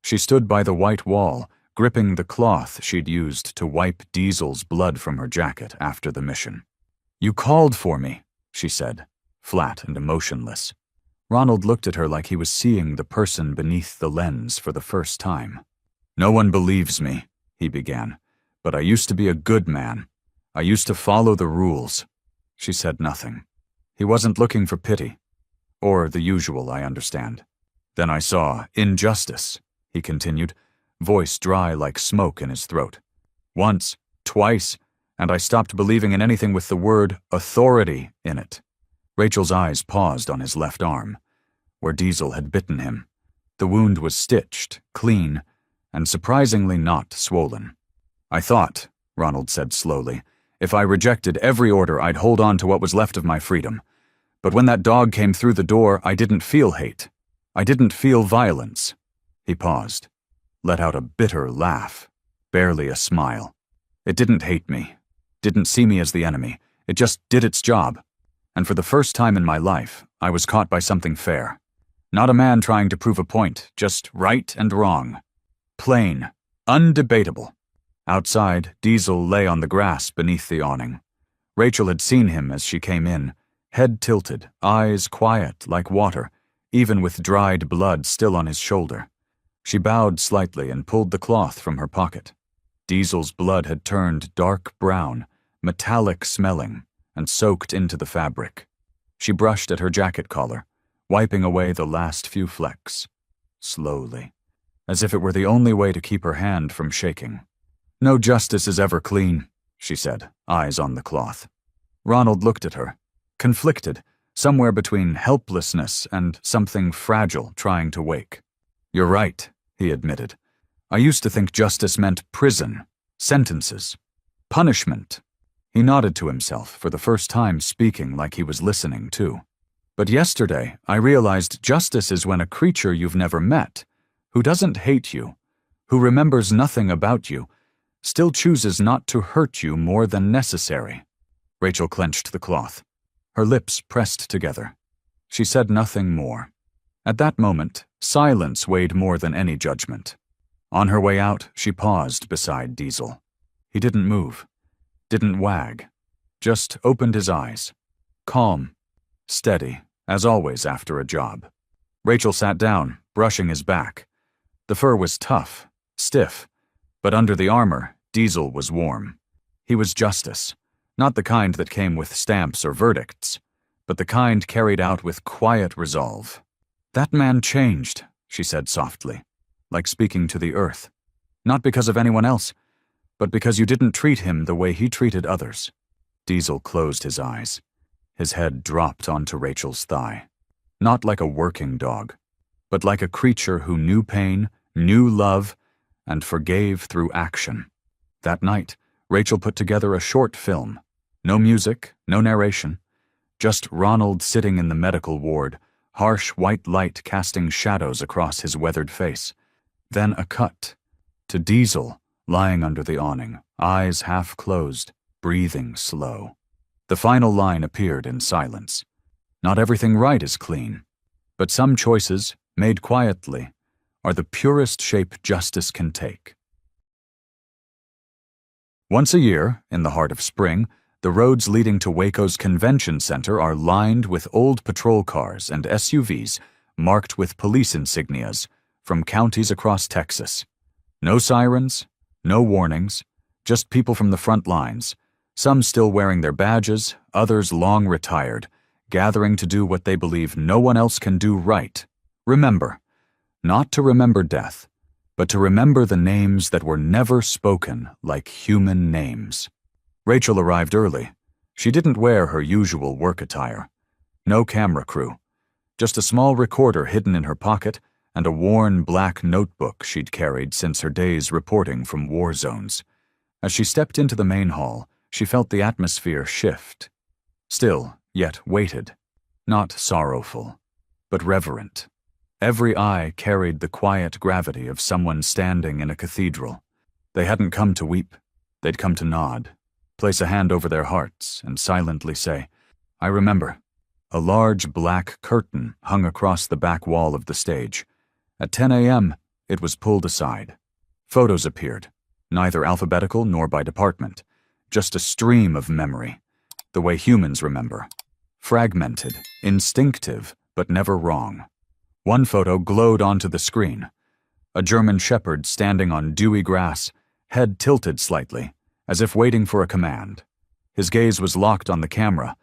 She stood by the white wall, gripping the cloth she'd used to wipe Diesel's blood from her jacket after the mission. "You called for me," she said, flat and emotionless. Ronald looked at her like he was seeing the person beneath the lens for the first time. "No one believes me," he began, "but I used to be a good man. I used to follow the rules." She said nothing. He wasn't looking for pity. Or the usual, I understand. "Then I saw injustice," he continued, voice dry like smoke in his throat. "Once, twice, and I stopped believing in anything with the word authority in it." Rachel's eyes paused on his left arm, where Diesel had bitten him. The wound was stitched, clean, and surprisingly not swollen. "I thought," Ronald said slowly, "if I rejected every order, I'd hold on to what was left of my freedom. But when that dog came through the door, I didn't feel hate. I didn't feel violence." He paused, let out a bitter laugh, barely a smile. "It didn't hate me, didn't see me as the enemy. It just did its job. And for the first time in my life, I was caught by something fair. Not a man trying to prove a point, just right and wrong. Plain, undebatable." Outside, Diesel lay on the grass beneath the awning. Rachel had seen him as she came in, head tilted, eyes quiet like water, even with dried blood still on his shoulder. She bowed slightly and pulled the cloth from her pocket. Diesel's blood had turned dark brown, metallic smelling, and soaked into the fabric. She brushed at her jacket collar, wiping away the last few flecks. Slowly, as if it were the only way to keep her hand from shaking. "No justice is ever clean," she said, eyes on the cloth. Ronald looked at her, conflicted, somewhere between helplessness and something fragile trying to wake. "You're right," he admitted. "I used to think justice meant prison, sentences, punishment." He nodded to himself, for the first time speaking like he was listening too. "But yesterday, I realized justice is when a creature you've never met, who doesn't hate you, who remembers nothing about you, still chooses not to hurt you more than necessary." Rachel clenched the cloth. Her lips pressed together. She said nothing more. At that moment, silence weighed more than any judgment. On her way out, she paused beside Diesel. He didn't move, didn't wag, just opened his eyes. Calm, steady, as always after a job. Rachel sat down, brushing his back. The fur was tough, stiff, but under the armor, Diesel was warm. He was justice, not the kind that came with stamps or verdicts, but the kind carried out with quiet resolve. "That man changed," she said softly, like speaking to the earth. "Not because of anyone else, but because you didn't treat him the way he treated others." Diesel closed his eyes. His head dropped onto Rachel's thigh. Not like a working dog, but like a creature who knew pain, knew love, and forgave through action. That night, Rachel put together a short film. No music, no narration. Just Ronald sitting in the medical ward, harsh white light casting shadows across his weathered face. Then a cut to Diesel lying under the awning, eyes half closed, breathing slow. The final line appeared in silence. "Not everything right is clean, but some choices, made quietly, are the purest shape justice can take." Once a year, in the heart of spring, the roads leading to Waco's convention center are lined with old patrol cars and SUVs marked with police insignias from counties across Texas. No sirens, no warnings, just people from the front lines, some still wearing their badges, others long retired, gathering to do what they believe no one else can do right. Remember. Not to remember death, but to remember the names that were never spoken like human names. Rachel arrived early. She didn't wear her usual work attire. No camera crew. Just a small recorder hidden in her pocket and a worn black notebook she'd carried since her days reporting from war zones. As she stepped into the main hall, she felt the atmosphere shift. Still, yet waited. Not sorrowful, but reverent. Every eye carried the quiet gravity of someone standing in a cathedral. They hadn't come to weep. They'd come to nod, place a hand over their hearts, and silently say, "I remember." A large black curtain hung across the back wall of the stage. At 10 a.m., it was pulled aside. Photos appeared, neither alphabetical nor by department, just a stream of memory, the way humans remember. Fragmented, instinctive, but never wrong. One photo glowed onto the screen. A German shepherd standing on dewy grass, head tilted slightly, as if waiting for a command. His gaze was locked on the camera,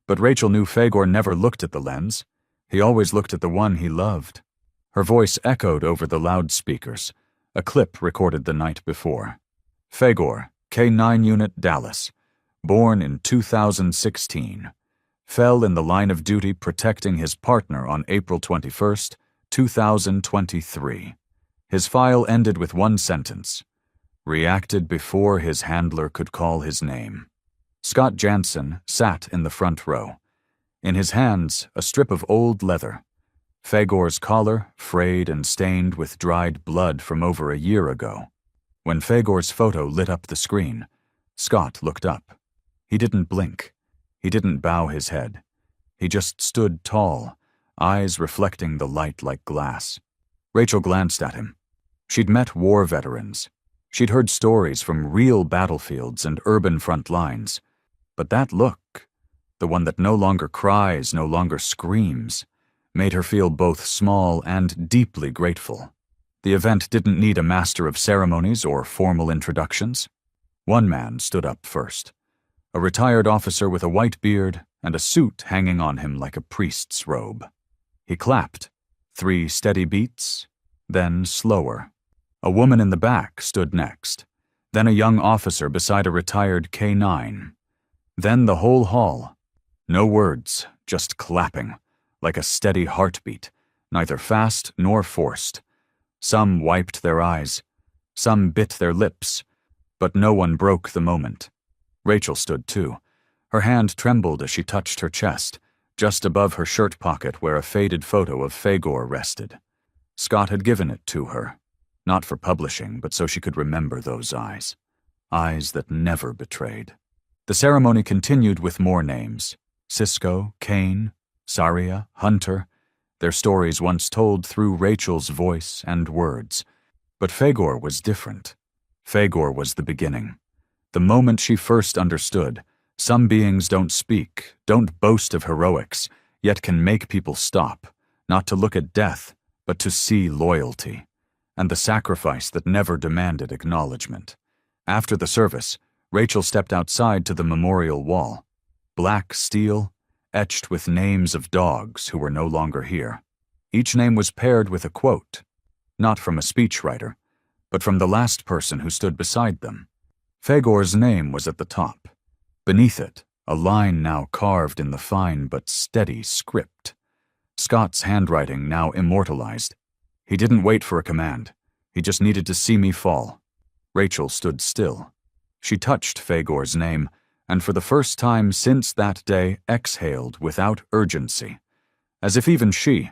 but Rachel knew Fagor never looked at the lens. He always looked at the one he loved. Her voice echoed over the loudspeakers, a clip recorded the night before. Fagor, K9 Unit Dallas, born in 2016, fell in the line of duty protecting his partner on April 21st, 2023. His file ended with one sentence: reacted before his handler could call his name. Scott Jansen sat in the front row. In his hands, a strip of old leather. Fagor's collar, frayed and stained with dried blood from over a year ago. When Fagor's photo lit up the screen, Scott looked up. He didn't blink. He didn't bow his head. He just stood tall, eyes reflecting the light like glass. Rachel glanced at him. She'd met war veterans. She'd heard stories from real battlefields and urban front lines. But that look, the one that no longer cries, no longer screams, made her feel both small and deeply grateful. The event didn't need a master of ceremonies or formal introductions. One man stood up first. A retired officer with a white beard and a suit hanging on him like a priest's robe. He clapped. 3 steady beats, then slower. A woman in the back stood next. Then a young officer beside a retired K9. Then the whole hall. No words, just clapping, like a steady heartbeat, neither fast nor forced. Some wiped their eyes. Some bit their lips. But no one broke the moment. Rachel stood too. Her hand trembled as she touched her chest, just above her shirt pocket where a faded photo of Fagor rested. Scott had given it to her, not for publishing, but so she could remember those eyes. Eyes that never betrayed. The ceremony continued with more names. Cisco, Kane, Saria, Hunter, their stories once told through Rachel's voice and words. But Fagor was different. Fagor was the beginning. The moment she first understood, some beings don't speak, don't boast of heroics, yet can make people stop, not to look at death, but to see loyalty, and the sacrifice that never demanded acknowledgement. After the service, Rachel stepped outside to the memorial wall. Black steel, etched with names of dogs who were no longer here. Each name was paired with a quote, not from a speechwriter, but from the last person who stood beside them. Fagor's name was at the top. Beneath it, a line now carved in the fine but steady script. Scott's handwriting now immortalized. He didn't wait for a command. He just needed to see me fall. Rachel stood still. She touched Fagor's name, and for the first time since that day exhaled without urgency, as if even she,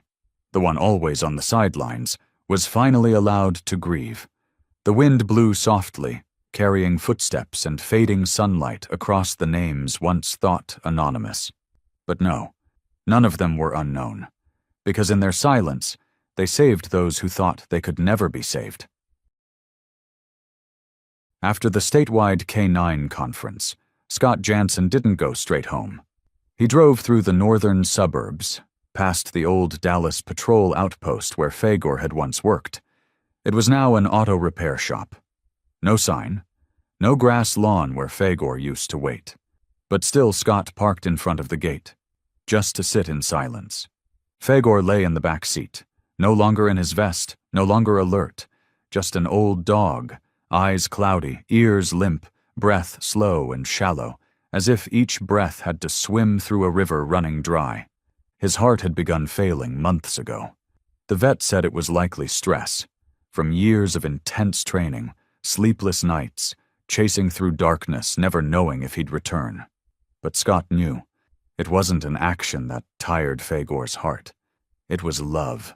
the one always on the sidelines, was finally allowed to grieve. The wind blew softly, carrying footsteps and fading sunlight across the names once thought anonymous. But no, none of them were unknown, because in their silence, they saved those who thought they could never be saved. After the statewide K9 conference, Scott Jansen didn't go straight home. He drove through the northern suburbs, past the old Dallas patrol outpost where Fagor had once worked. It was now an auto repair shop. No sign, no grass lawn where Fagor used to wait. But still Scott parked in front of the gate, just to sit in silence. Fagor lay in the back seat, no longer in his vest, no longer alert, just an old dog, eyes cloudy, ears limp, breath slow and shallow, as if each breath had to swim through a river running dry. His heart had begun failing months ago. The vet said it was likely stress, from years of intense training, sleepless nights, chasing through darkness, never knowing if he'd return. But Scott knew. It wasn't an action that tired Fagor's heart. It was love.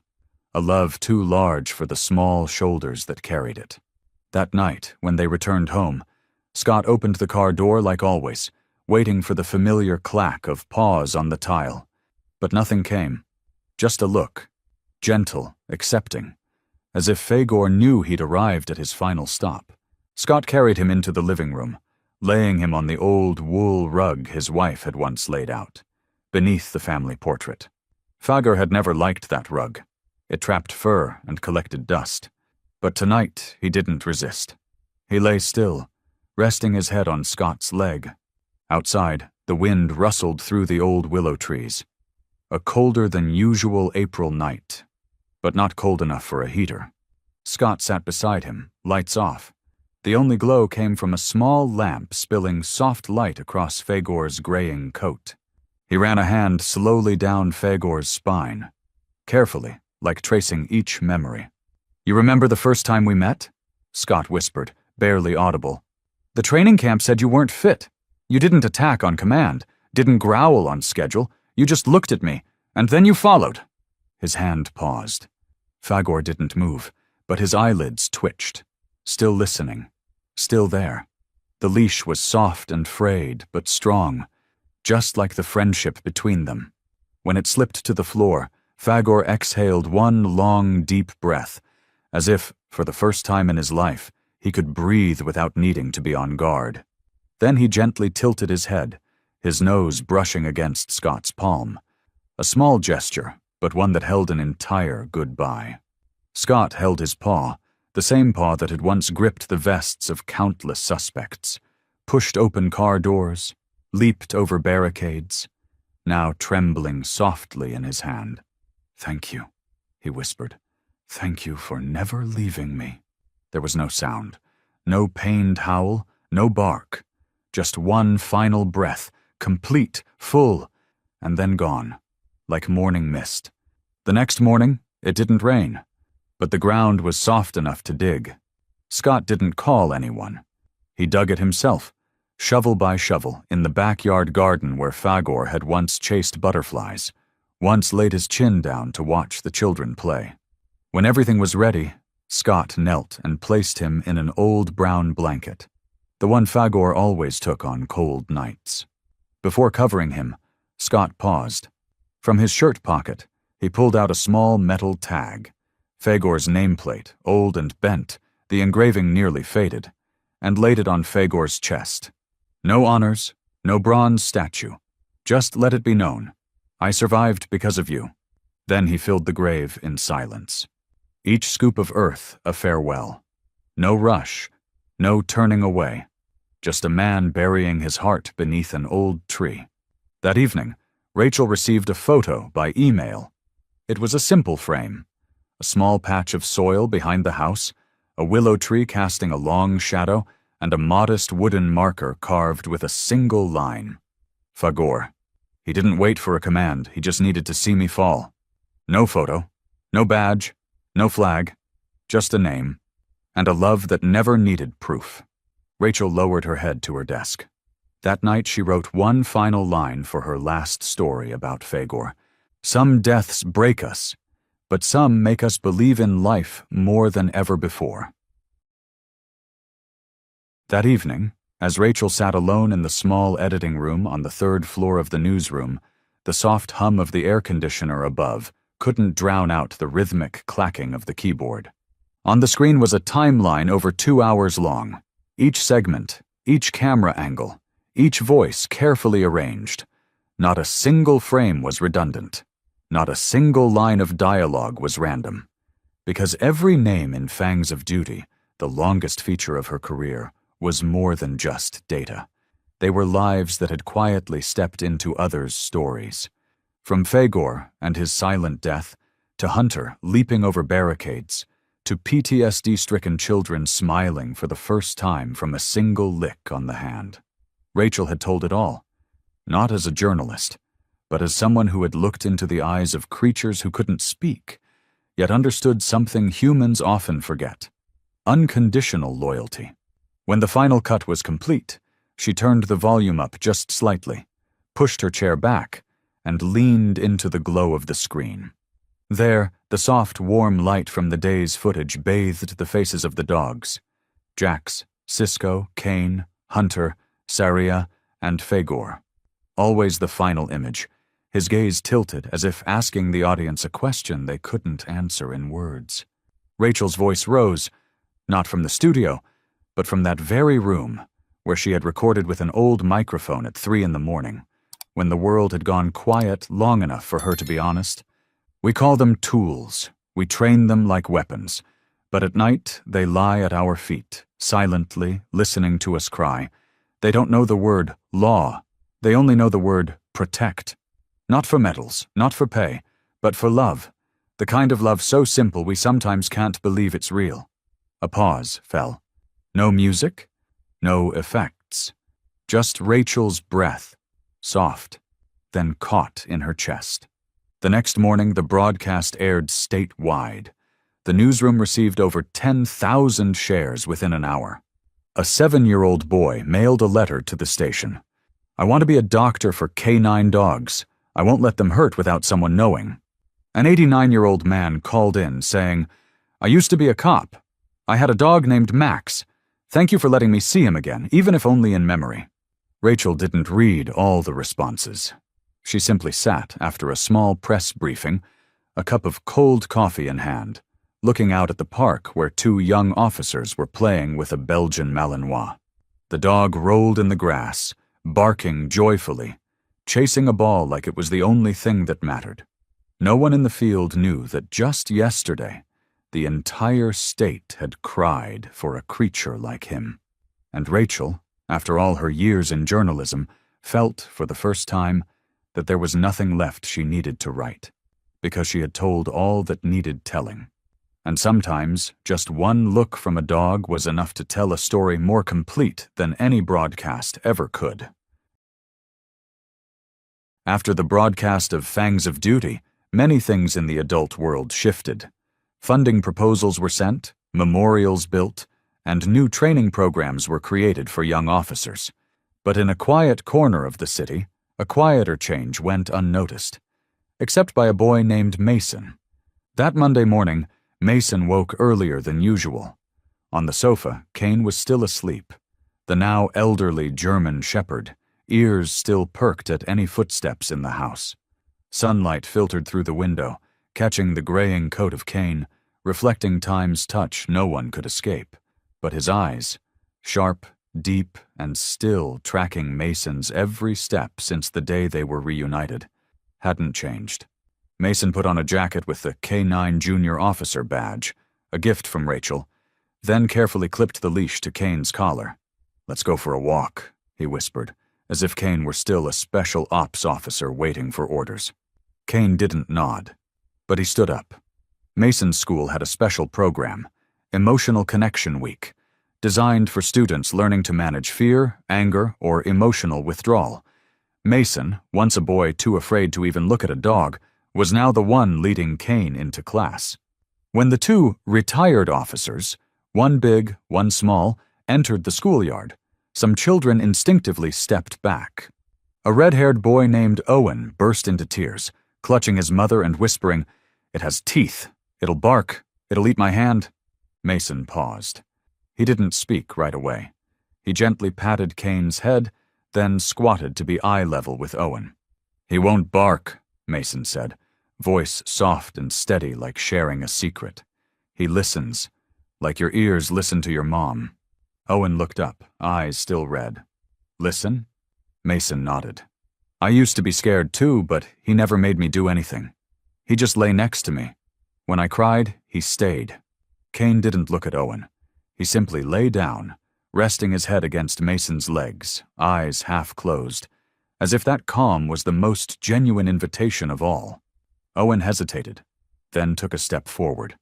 A love too large for the small shoulders that carried it. That night, when they returned home, Scott opened the car door like always, waiting for the familiar clack of paws on the tile. But nothing came. Just a look. Gentle, accepting. As if Fagor knew he'd arrived at his final stop. Scott carried him into the living room, laying him on the old wool rug his wife had once laid out, beneath the family portrait. Fagor had never liked that rug. It trapped fur and collected dust. But tonight he didn't resist. He lay still, resting his head on Scott's leg. Outside, the wind rustled through the old willow trees. A colder than usual April night, but not cold enough for a heater. Scott sat beside him, lights off. The only glow came from a small lamp spilling soft light across Fagor's graying coat. He ran a hand slowly down Fagor's spine, carefully, like tracing each memory. "You remember the first time we met?" Scott whispered, barely audible. "The training camp said you weren't fit. You didn't attack on command, didn't growl on schedule. You just looked at me, and then you followed." His hand paused. Fagor didn't move, but his eyelids twitched. Still listening. Still there. The leash was soft and frayed, but strong, just like the friendship between them. When it slipped to the floor, Fagor exhaled one long, deep breath, as if, for the first time in his life, he could breathe without needing to be on guard. Then he gently tilted his head, his nose brushing against Scott's palm. A small gesture, but one that held an entire goodbye. Scott held his paw, the same paw that had once gripped the vests of countless suspects, pushed open car doors, leaped over barricades, now trembling softly in his hand. "Thank you," he whispered. "Thank you for never leaving me." There was no sound, no pained howl, no bark, just one final breath, complete, full, and then gone, like morning mist. The next morning, it didn't rain, but the ground was soft enough to dig. Scott didn't call anyone. He dug it himself, shovel by shovel, in the backyard garden where Fagor had once chased butterflies, once laid his chin down to watch the children play. When everything was ready, Scott knelt and placed him in an old brown blanket, the one Fagor always took on cold nights. Before covering him, Scott paused. From his shirt pocket, he pulled out a small metal tag, Fagor's nameplate, old and bent, the engraving nearly faded, and laid it on Fagor's chest. No honors, no bronze statue. Just let it be known, I survived because of you. Then he filled the grave in silence. Each scoop of earth a farewell. No rush, no turning away. Just a man burying his heart beneath an old tree. That evening, Rachel received a photo by email. It was a simple frame. A small patch of soil behind the house, a willow tree casting a long shadow, and a modest wooden marker carved with a single line. Fagor. He didn't wait for a command, he just needed to see me fall. No photo, no badge, no flag, just a name, and a love that never needed proof. Rachel lowered her head to her desk. That night she wrote one final line for her last story about Fagor. "Some deaths break us, but some make us believe in life more than ever before." That evening, as Rachel sat alone in the small editing room on the third floor of the newsroom, the soft hum of the air conditioner above couldn't drown out the rhythmic clacking of the keyboard. On the screen was a timeline over 2 hours long, each segment, each camera angle, each voice carefully arranged. Not a single frame was redundant. Not a single line of dialogue was random. Because every name in Fangs of Duty, the longest feature of her career, was more than just data. They were lives that had quietly stepped into others' stories. From Fagor and his silent death, to Hunter leaping over barricades, to PTSD-stricken children smiling for the first time from a single lick on the hand. Rachel had told it all, not as a journalist, but as someone who had looked into the eyes of creatures who couldn't speak, yet understood something humans often forget: unconditional loyalty. When the final cut was complete, she turned the volume up just slightly, pushed her chair back, and leaned into the glow of the screen. There, the soft, warm light from the day's footage bathed the faces of the dogs: Jax, Cisco, Kane, Hunter, Saria, and Fagor. Always the final image, his gaze tilted as if asking the audience a question they couldn't answer in words. Rachel's voice rose, not from the studio, but from that very room where she had recorded with an old microphone at 3 a.m, when the world had gone quiet long enough for her to be honest. We call them tools. We train them like weapons. But at night, they lie at our feet, silently, listening to us cry. They don't know the word law. They only know the word protect. Not for medals, not for pay, but for love. The kind of love so simple we sometimes can't believe it's real. A pause fell. No music, no effects. Just Rachel's breath, soft, then caught in her chest. The next morning, the broadcast aired statewide. The newsroom received over 10,000 shares within an hour. A 7-year-old boy mailed a letter to the station. "I want to be a doctor for canine dogs. I won't let them hurt without someone knowing." An 89-year-old man called in saying, "I used to be a cop. I had a dog named Max. Thank you for letting me see him again, even if only in memory." Rachel didn't read all the responses. She simply sat after a small press briefing, a cup of cold coffee in hand, looking out at the park where 2 young officers were playing with a Belgian Malinois. The dog rolled in the grass, barking joyfully, chasing a ball like it was the only thing that mattered. No one in the field knew that just yesterday, the entire state had cried for a creature like him. And Rachel, after all her years in journalism, felt, for the first time, that there was nothing left she needed to write, because she had told all that needed telling. And sometimes, just one look from a dog was enough to tell a story more complete than any broadcast ever could. After the broadcast of Fangs of Duty, many things in the adult world shifted. Funding proposals were sent, memorials built, and new training programs were created for young officers. But in a quiet corner of the city, a quieter change went unnoticed, except by a boy named Mason. That Monday morning, Mason woke earlier than usual. On the sofa, Kane was still asleep, the now elderly German shepherd, ears still perked at any footsteps in the house. Sunlight filtered through the window, catching the graying coat of Kane, reflecting time's touch no one could escape. But his eyes, sharp, deep, and still tracking Mason's every step since the day they were reunited, hadn't changed. Mason put on a jacket with the K9 Junior Officer badge, a gift from Rachel, then carefully clipped the leash to Kane's collar. "Let's go for a walk," he whispered, as if Kane were still a special ops officer waiting for orders. Kane didn't nod, but he stood up. Mason's school had a special program, Emotional Connection Week, designed for students learning to manage fear, anger, or emotional withdrawal. Mason, once a boy too afraid to even look at a dog, was now the one leading Kane into class. When the 2 retired officers, one big, one small, entered the schoolyard, some children instinctively stepped back. A red-haired boy named Owen burst into tears, clutching his mother and whispering, "It has teeth. It'll bark. It'll eat my hand." Mason paused. He didn't speak right away. He gently patted Kane's head, then squatted to be eye level with Owen. "He won't bark," Mason said, voice soft and steady like sharing a secret. "He listens, like your ears listen to your mom." Owen looked up, eyes still red. "Listen?" Mason nodded. "I used to be scared too, but he never made me do anything. He just lay next to me. When I cried, he stayed." Kane didn't look at Owen. He simply lay down, resting his head against Mason's legs, eyes half closed, as if that calm was the most genuine invitation of all. Owen hesitated, then took a step forward.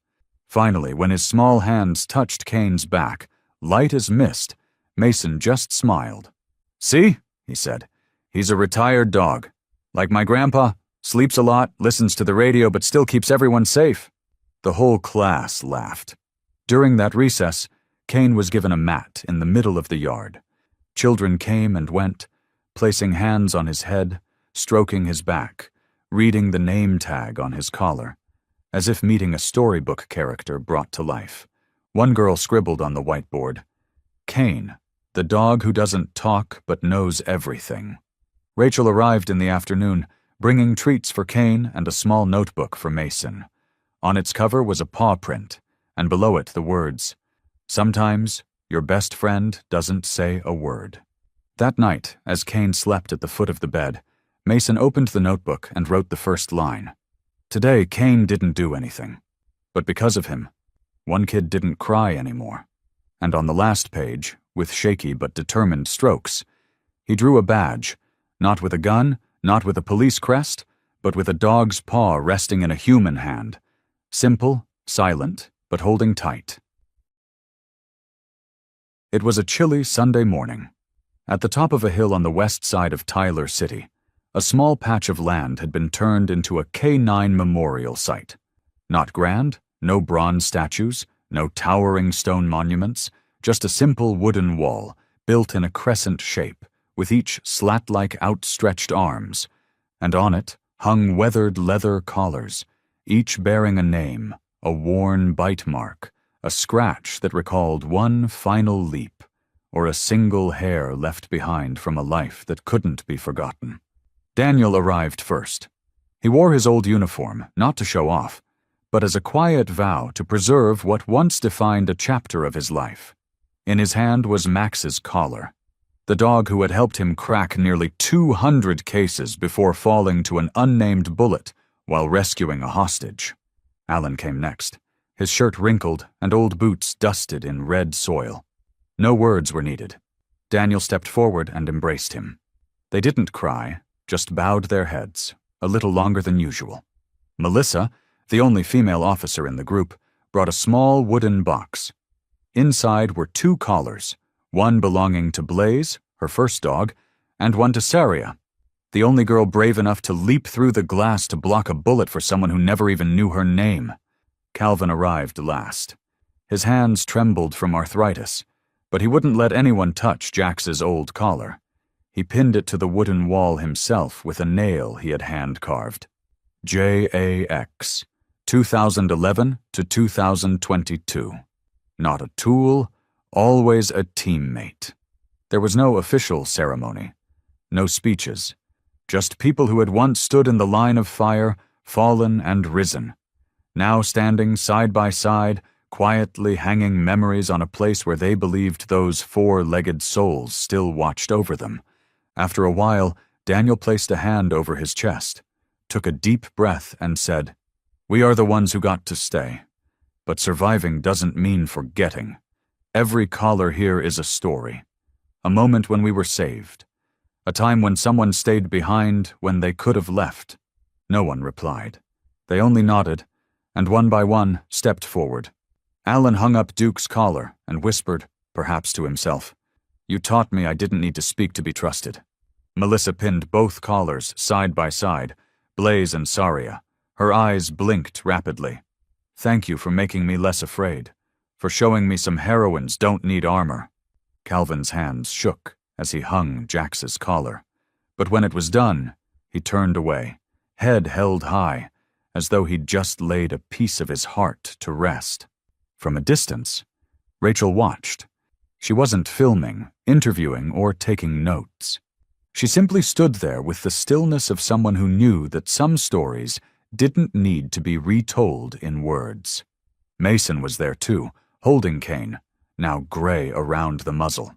Finally, when his small hands touched Kane's back, light as mist, Mason just smiled. "See?" he said. "He's a retired dog. Like my grandpa, sleeps a lot, listens to the radio, but still keeps everyone safe." The whole class laughed. During that recess, Kane was given a mat in the middle of the yard. Children came and went, placing hands on his head, stroking his back, reading the name tag on his collar, as if meeting a storybook character brought to life. One girl scribbled on the whiteboard, "Kane, the dog who doesn't talk but knows everything." Rachel arrived in the afternoon, bringing treats for Kane and a small notebook for Mason. On its cover was a paw print, and below it the words, "Sometimes your best friend doesn't say a word." That night, as Kane slept at the foot of the bed, Mason opened the notebook and wrote the first line. Today, Kane didn't do anything. But because of him, one kid didn't cry anymore. And on the last page, with shaky but determined strokes, he drew a badge, not with a gun, not with a police crest, but with a dog's paw resting in a human hand. Simple, silent, but holding tight. It was a chilly Sunday morning. At the top of a hill on the west side of Tyler City, a small patch of land had been turned into a K9 memorial site. Not grand, no bronze statues, no towering stone monuments, just a simple wooden wall, built in a crescent shape, with each slat-like outstretched arms, and on it hung weathered leather collars, each bearing a name, a worn bite mark, a scratch that recalled one final leap, or a single hair left behind from a life that couldn't be forgotten. Daniel arrived first. He wore his old uniform, not to show off, but as a quiet vow to preserve what once defined a chapter of his life. In his hand was Max's collar, the dog who had helped him crack nearly 200 cases before falling to an unnamed bullet while rescuing a hostage. Alan came next, his shirt wrinkled and old boots dusted in red soil. No words were needed. Daniel stepped forward and embraced him. They didn't cry, just bowed their heads, a little longer than usual. Melissa, the only female officer in the group, brought a small wooden box. Inside were 2 collars, one belonging to Blaze, her first dog, and one to Saria, the only girl brave enough to leap through the glass to block a bullet for someone who never even knew her name. Calvin arrived last. His hands trembled from arthritis, but he wouldn't let anyone touch Jax's old collar. He pinned it to the wooden wall himself with a nail he had hand-carved. JAX, 2011 to 2022. Not a tool, always a teammate. There was no official ceremony, no speeches, just people who had once stood in the line of fire, fallen and risen, now standing side by side, quietly hanging memories on a place where they believed those 4-legged souls still watched over them. After a while, Daniel placed a hand over his chest, took a deep breath and said, "We are the ones who got to stay. But surviving doesn't mean forgetting. Every collar here is a story. A moment when we were saved. A time when someone stayed behind when they could have left." No one replied. They only nodded, and one by one stepped forward. Alan hung up Duke's collar and whispered, perhaps to himself, "You taught me I didn't need to speak to be trusted." Melissa pinned both collars side by side, Blaze and Saria. Her eyes blinked rapidly. "Thank you for making me less afraid, for showing me some heroines don't need armor." Calvin's hands shook as he hung Jax's collar, but when it was done, he turned away, head held high, as though he'd just laid a piece of his heart to rest. From a distance, Rachel watched. She wasn't filming, interviewing, or taking notes. She simply stood there with the stillness of someone who knew that some stories didn't need to be retold in words. Mason was there too, holding Kane, now gray around the muzzle.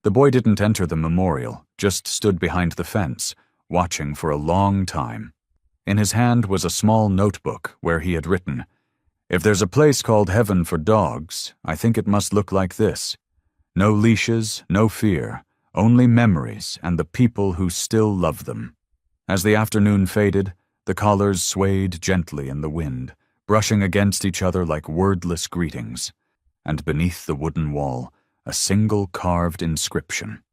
The boy didn't enter the memorial, just stood behind the fence, watching for a long time. In his hand was a small notebook where he had written, "If there's a place called heaven for dogs, I think it must look like this. No leashes, no fear, only memories and the people who still love them." As the afternoon faded, the collars swayed gently in the wind, brushing against each other like wordless greetings, and beneath the wooden wall, a single carved inscription.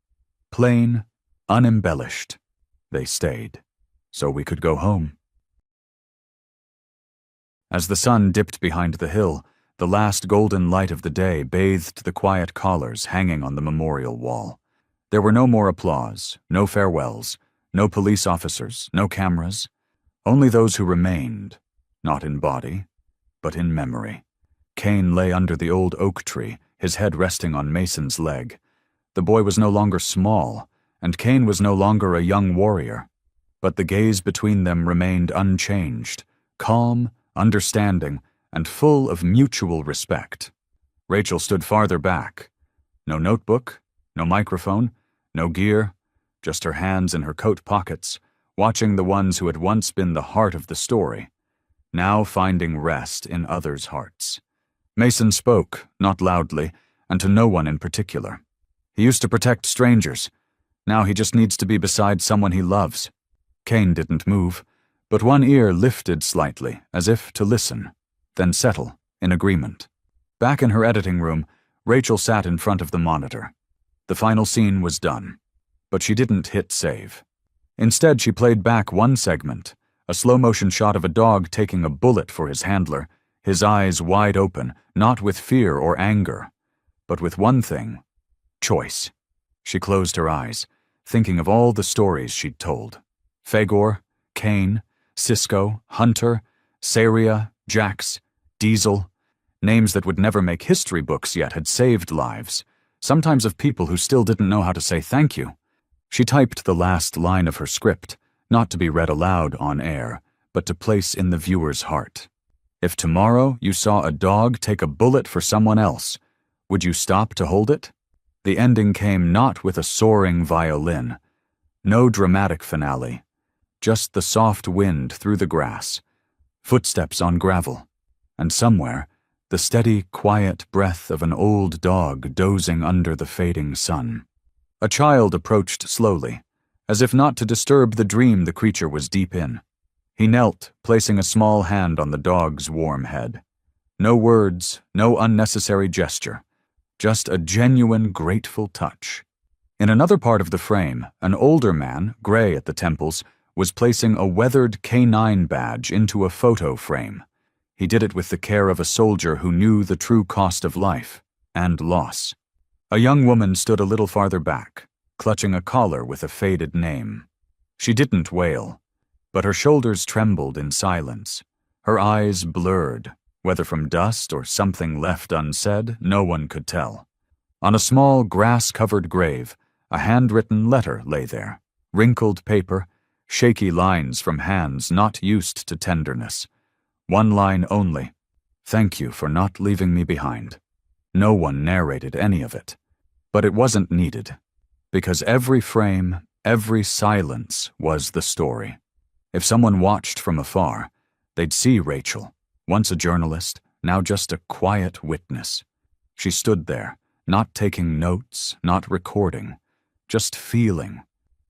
Plain, unembellished. They stayed, so we could go home. As the sun dipped behind the hill, the last golden light of the day bathed the quiet collars hanging on the memorial wall. There were no more applause, no farewells, no police officers, no cameras. Only those who remained, not in body, but in memory. Cain lay under the old oak tree, his head resting on Mason's leg. The boy was no longer small, and Cain was no longer a young warrior. But the gaze between them remained unchanged, calm, understanding, and full of mutual respect. Rachel stood farther back. No notebook, no microphone, no gear, just her hands in her coat pockets, watching the ones who had once been the heart of the story, now finding rest in others' hearts. Mason spoke, not loudly, and to no one in particular. He used to protect strangers. Now he just needs to be beside someone he loves. Cain didn't move, but one ear lifted slightly, as if to listen, then settle, in agreement. Back in her editing room, Rachel sat in front of the monitor. The final scene was done, but she didn't hit save. Instead, she played back one segment, a slow-motion shot of a dog taking a bullet for his handler, his eyes wide open, not with fear or anger, but with one thing: choice. She closed her eyes, thinking of all the stories she'd told. Fagor, Cain, Cisco, Hunter, Saria, Jax, Diesel. Names that would never make history books yet had saved lives, sometimes of people who still didn't know how to say thank you. She typed the last line of her script, not to be read aloud on air, but to place in the viewer's heart. If tomorrow you saw a dog take a bullet for someone else, would you stop to hold it? The ending came not with a soaring violin, no dramatic finale, just the soft wind through the grass, footsteps on gravel, and somewhere, the steady, quiet breath of an old dog dozing under the fading sun. A child approached slowly, as if not to disturb the dream the creature was deep in. He knelt, placing a small hand on the dog's warm head. No words, no unnecessary gesture, just a genuine, grateful touch. In another part of the frame, an older man, gray at the temples, was placing a weathered K9 badge into a photo frame. He did it with the care of a soldier who knew the true cost of life and loss. A young woman stood a little farther back, clutching a collar with a faded name. She didn't wail, but her shoulders trembled in silence. Her eyes blurred, whether from dust or something left unsaid, no one could tell. On a small grass-covered grave, a handwritten letter lay there, wrinkled paper, shaky lines from hands not used to tenderness. One line only: "Thank you for not leaving me behind." No one narrated any of it. But it wasn't needed, because every frame, every silence was the story. If someone watched from afar, they'd see Rachel, once a journalist, now just a quiet witness. She stood there, not taking notes, not recording, just feeling,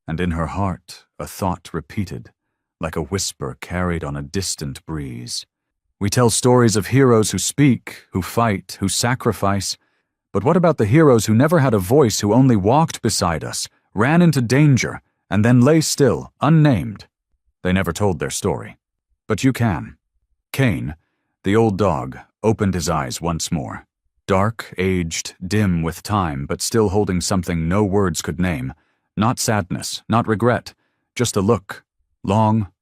and in her heart a thought repeated, like a whisper carried on a distant breeze. We tell stories of heroes who speak, who fight, who sacrifice, but what about the heroes who never had a voice, who only walked beside us, ran into danger, and then lay still, unnamed? They never told their story. But you can. Cain, the old dog, opened his eyes once more. Dark, aged, dim with time, but still holding something no words could name. Not sadness, not regret, just a look. Long,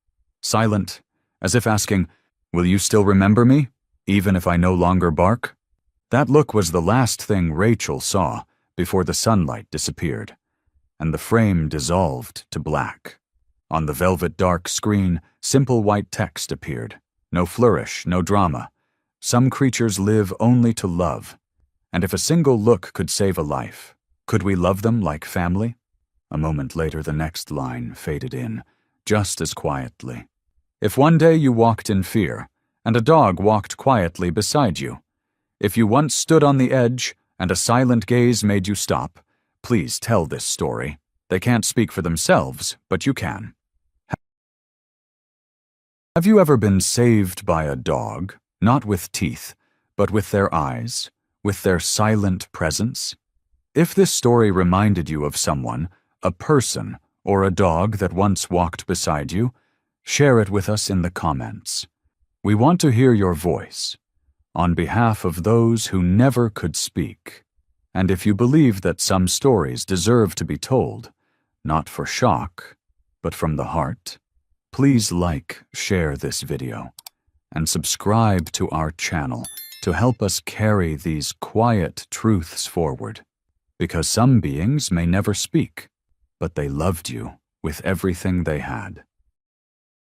silent, as if asking, "Will you still remember me, even if I no longer bark?" That look was the last thing Rachel saw before the sunlight disappeared, and the frame dissolved to black. On the velvet dark screen, simple white text appeared. No flourish, no drama. Some creatures live only to love. And if a single look could save a life, could we love them like family? A moment later, the next line faded in, just as quietly. If one day you walked in fear, and a dog walked quietly beside you, if you once stood on the edge, and a silent gaze made you stop, please tell this story. They can't speak for themselves, but you can. Have you ever been saved by a dog, not with teeth, but with their eyes, with their silent presence? If this story reminded you of someone, a person, or a dog that once walked beside you, share it with us in the comments. We want to hear your voice, on behalf of those who never could speak, And if you believe that some stories deserve to be told, not for shock, but from the heart, please like, share this video, and subscribe to our channel to help us carry these quiet truths forward. Because some beings may never speak, but they loved you with everything they had.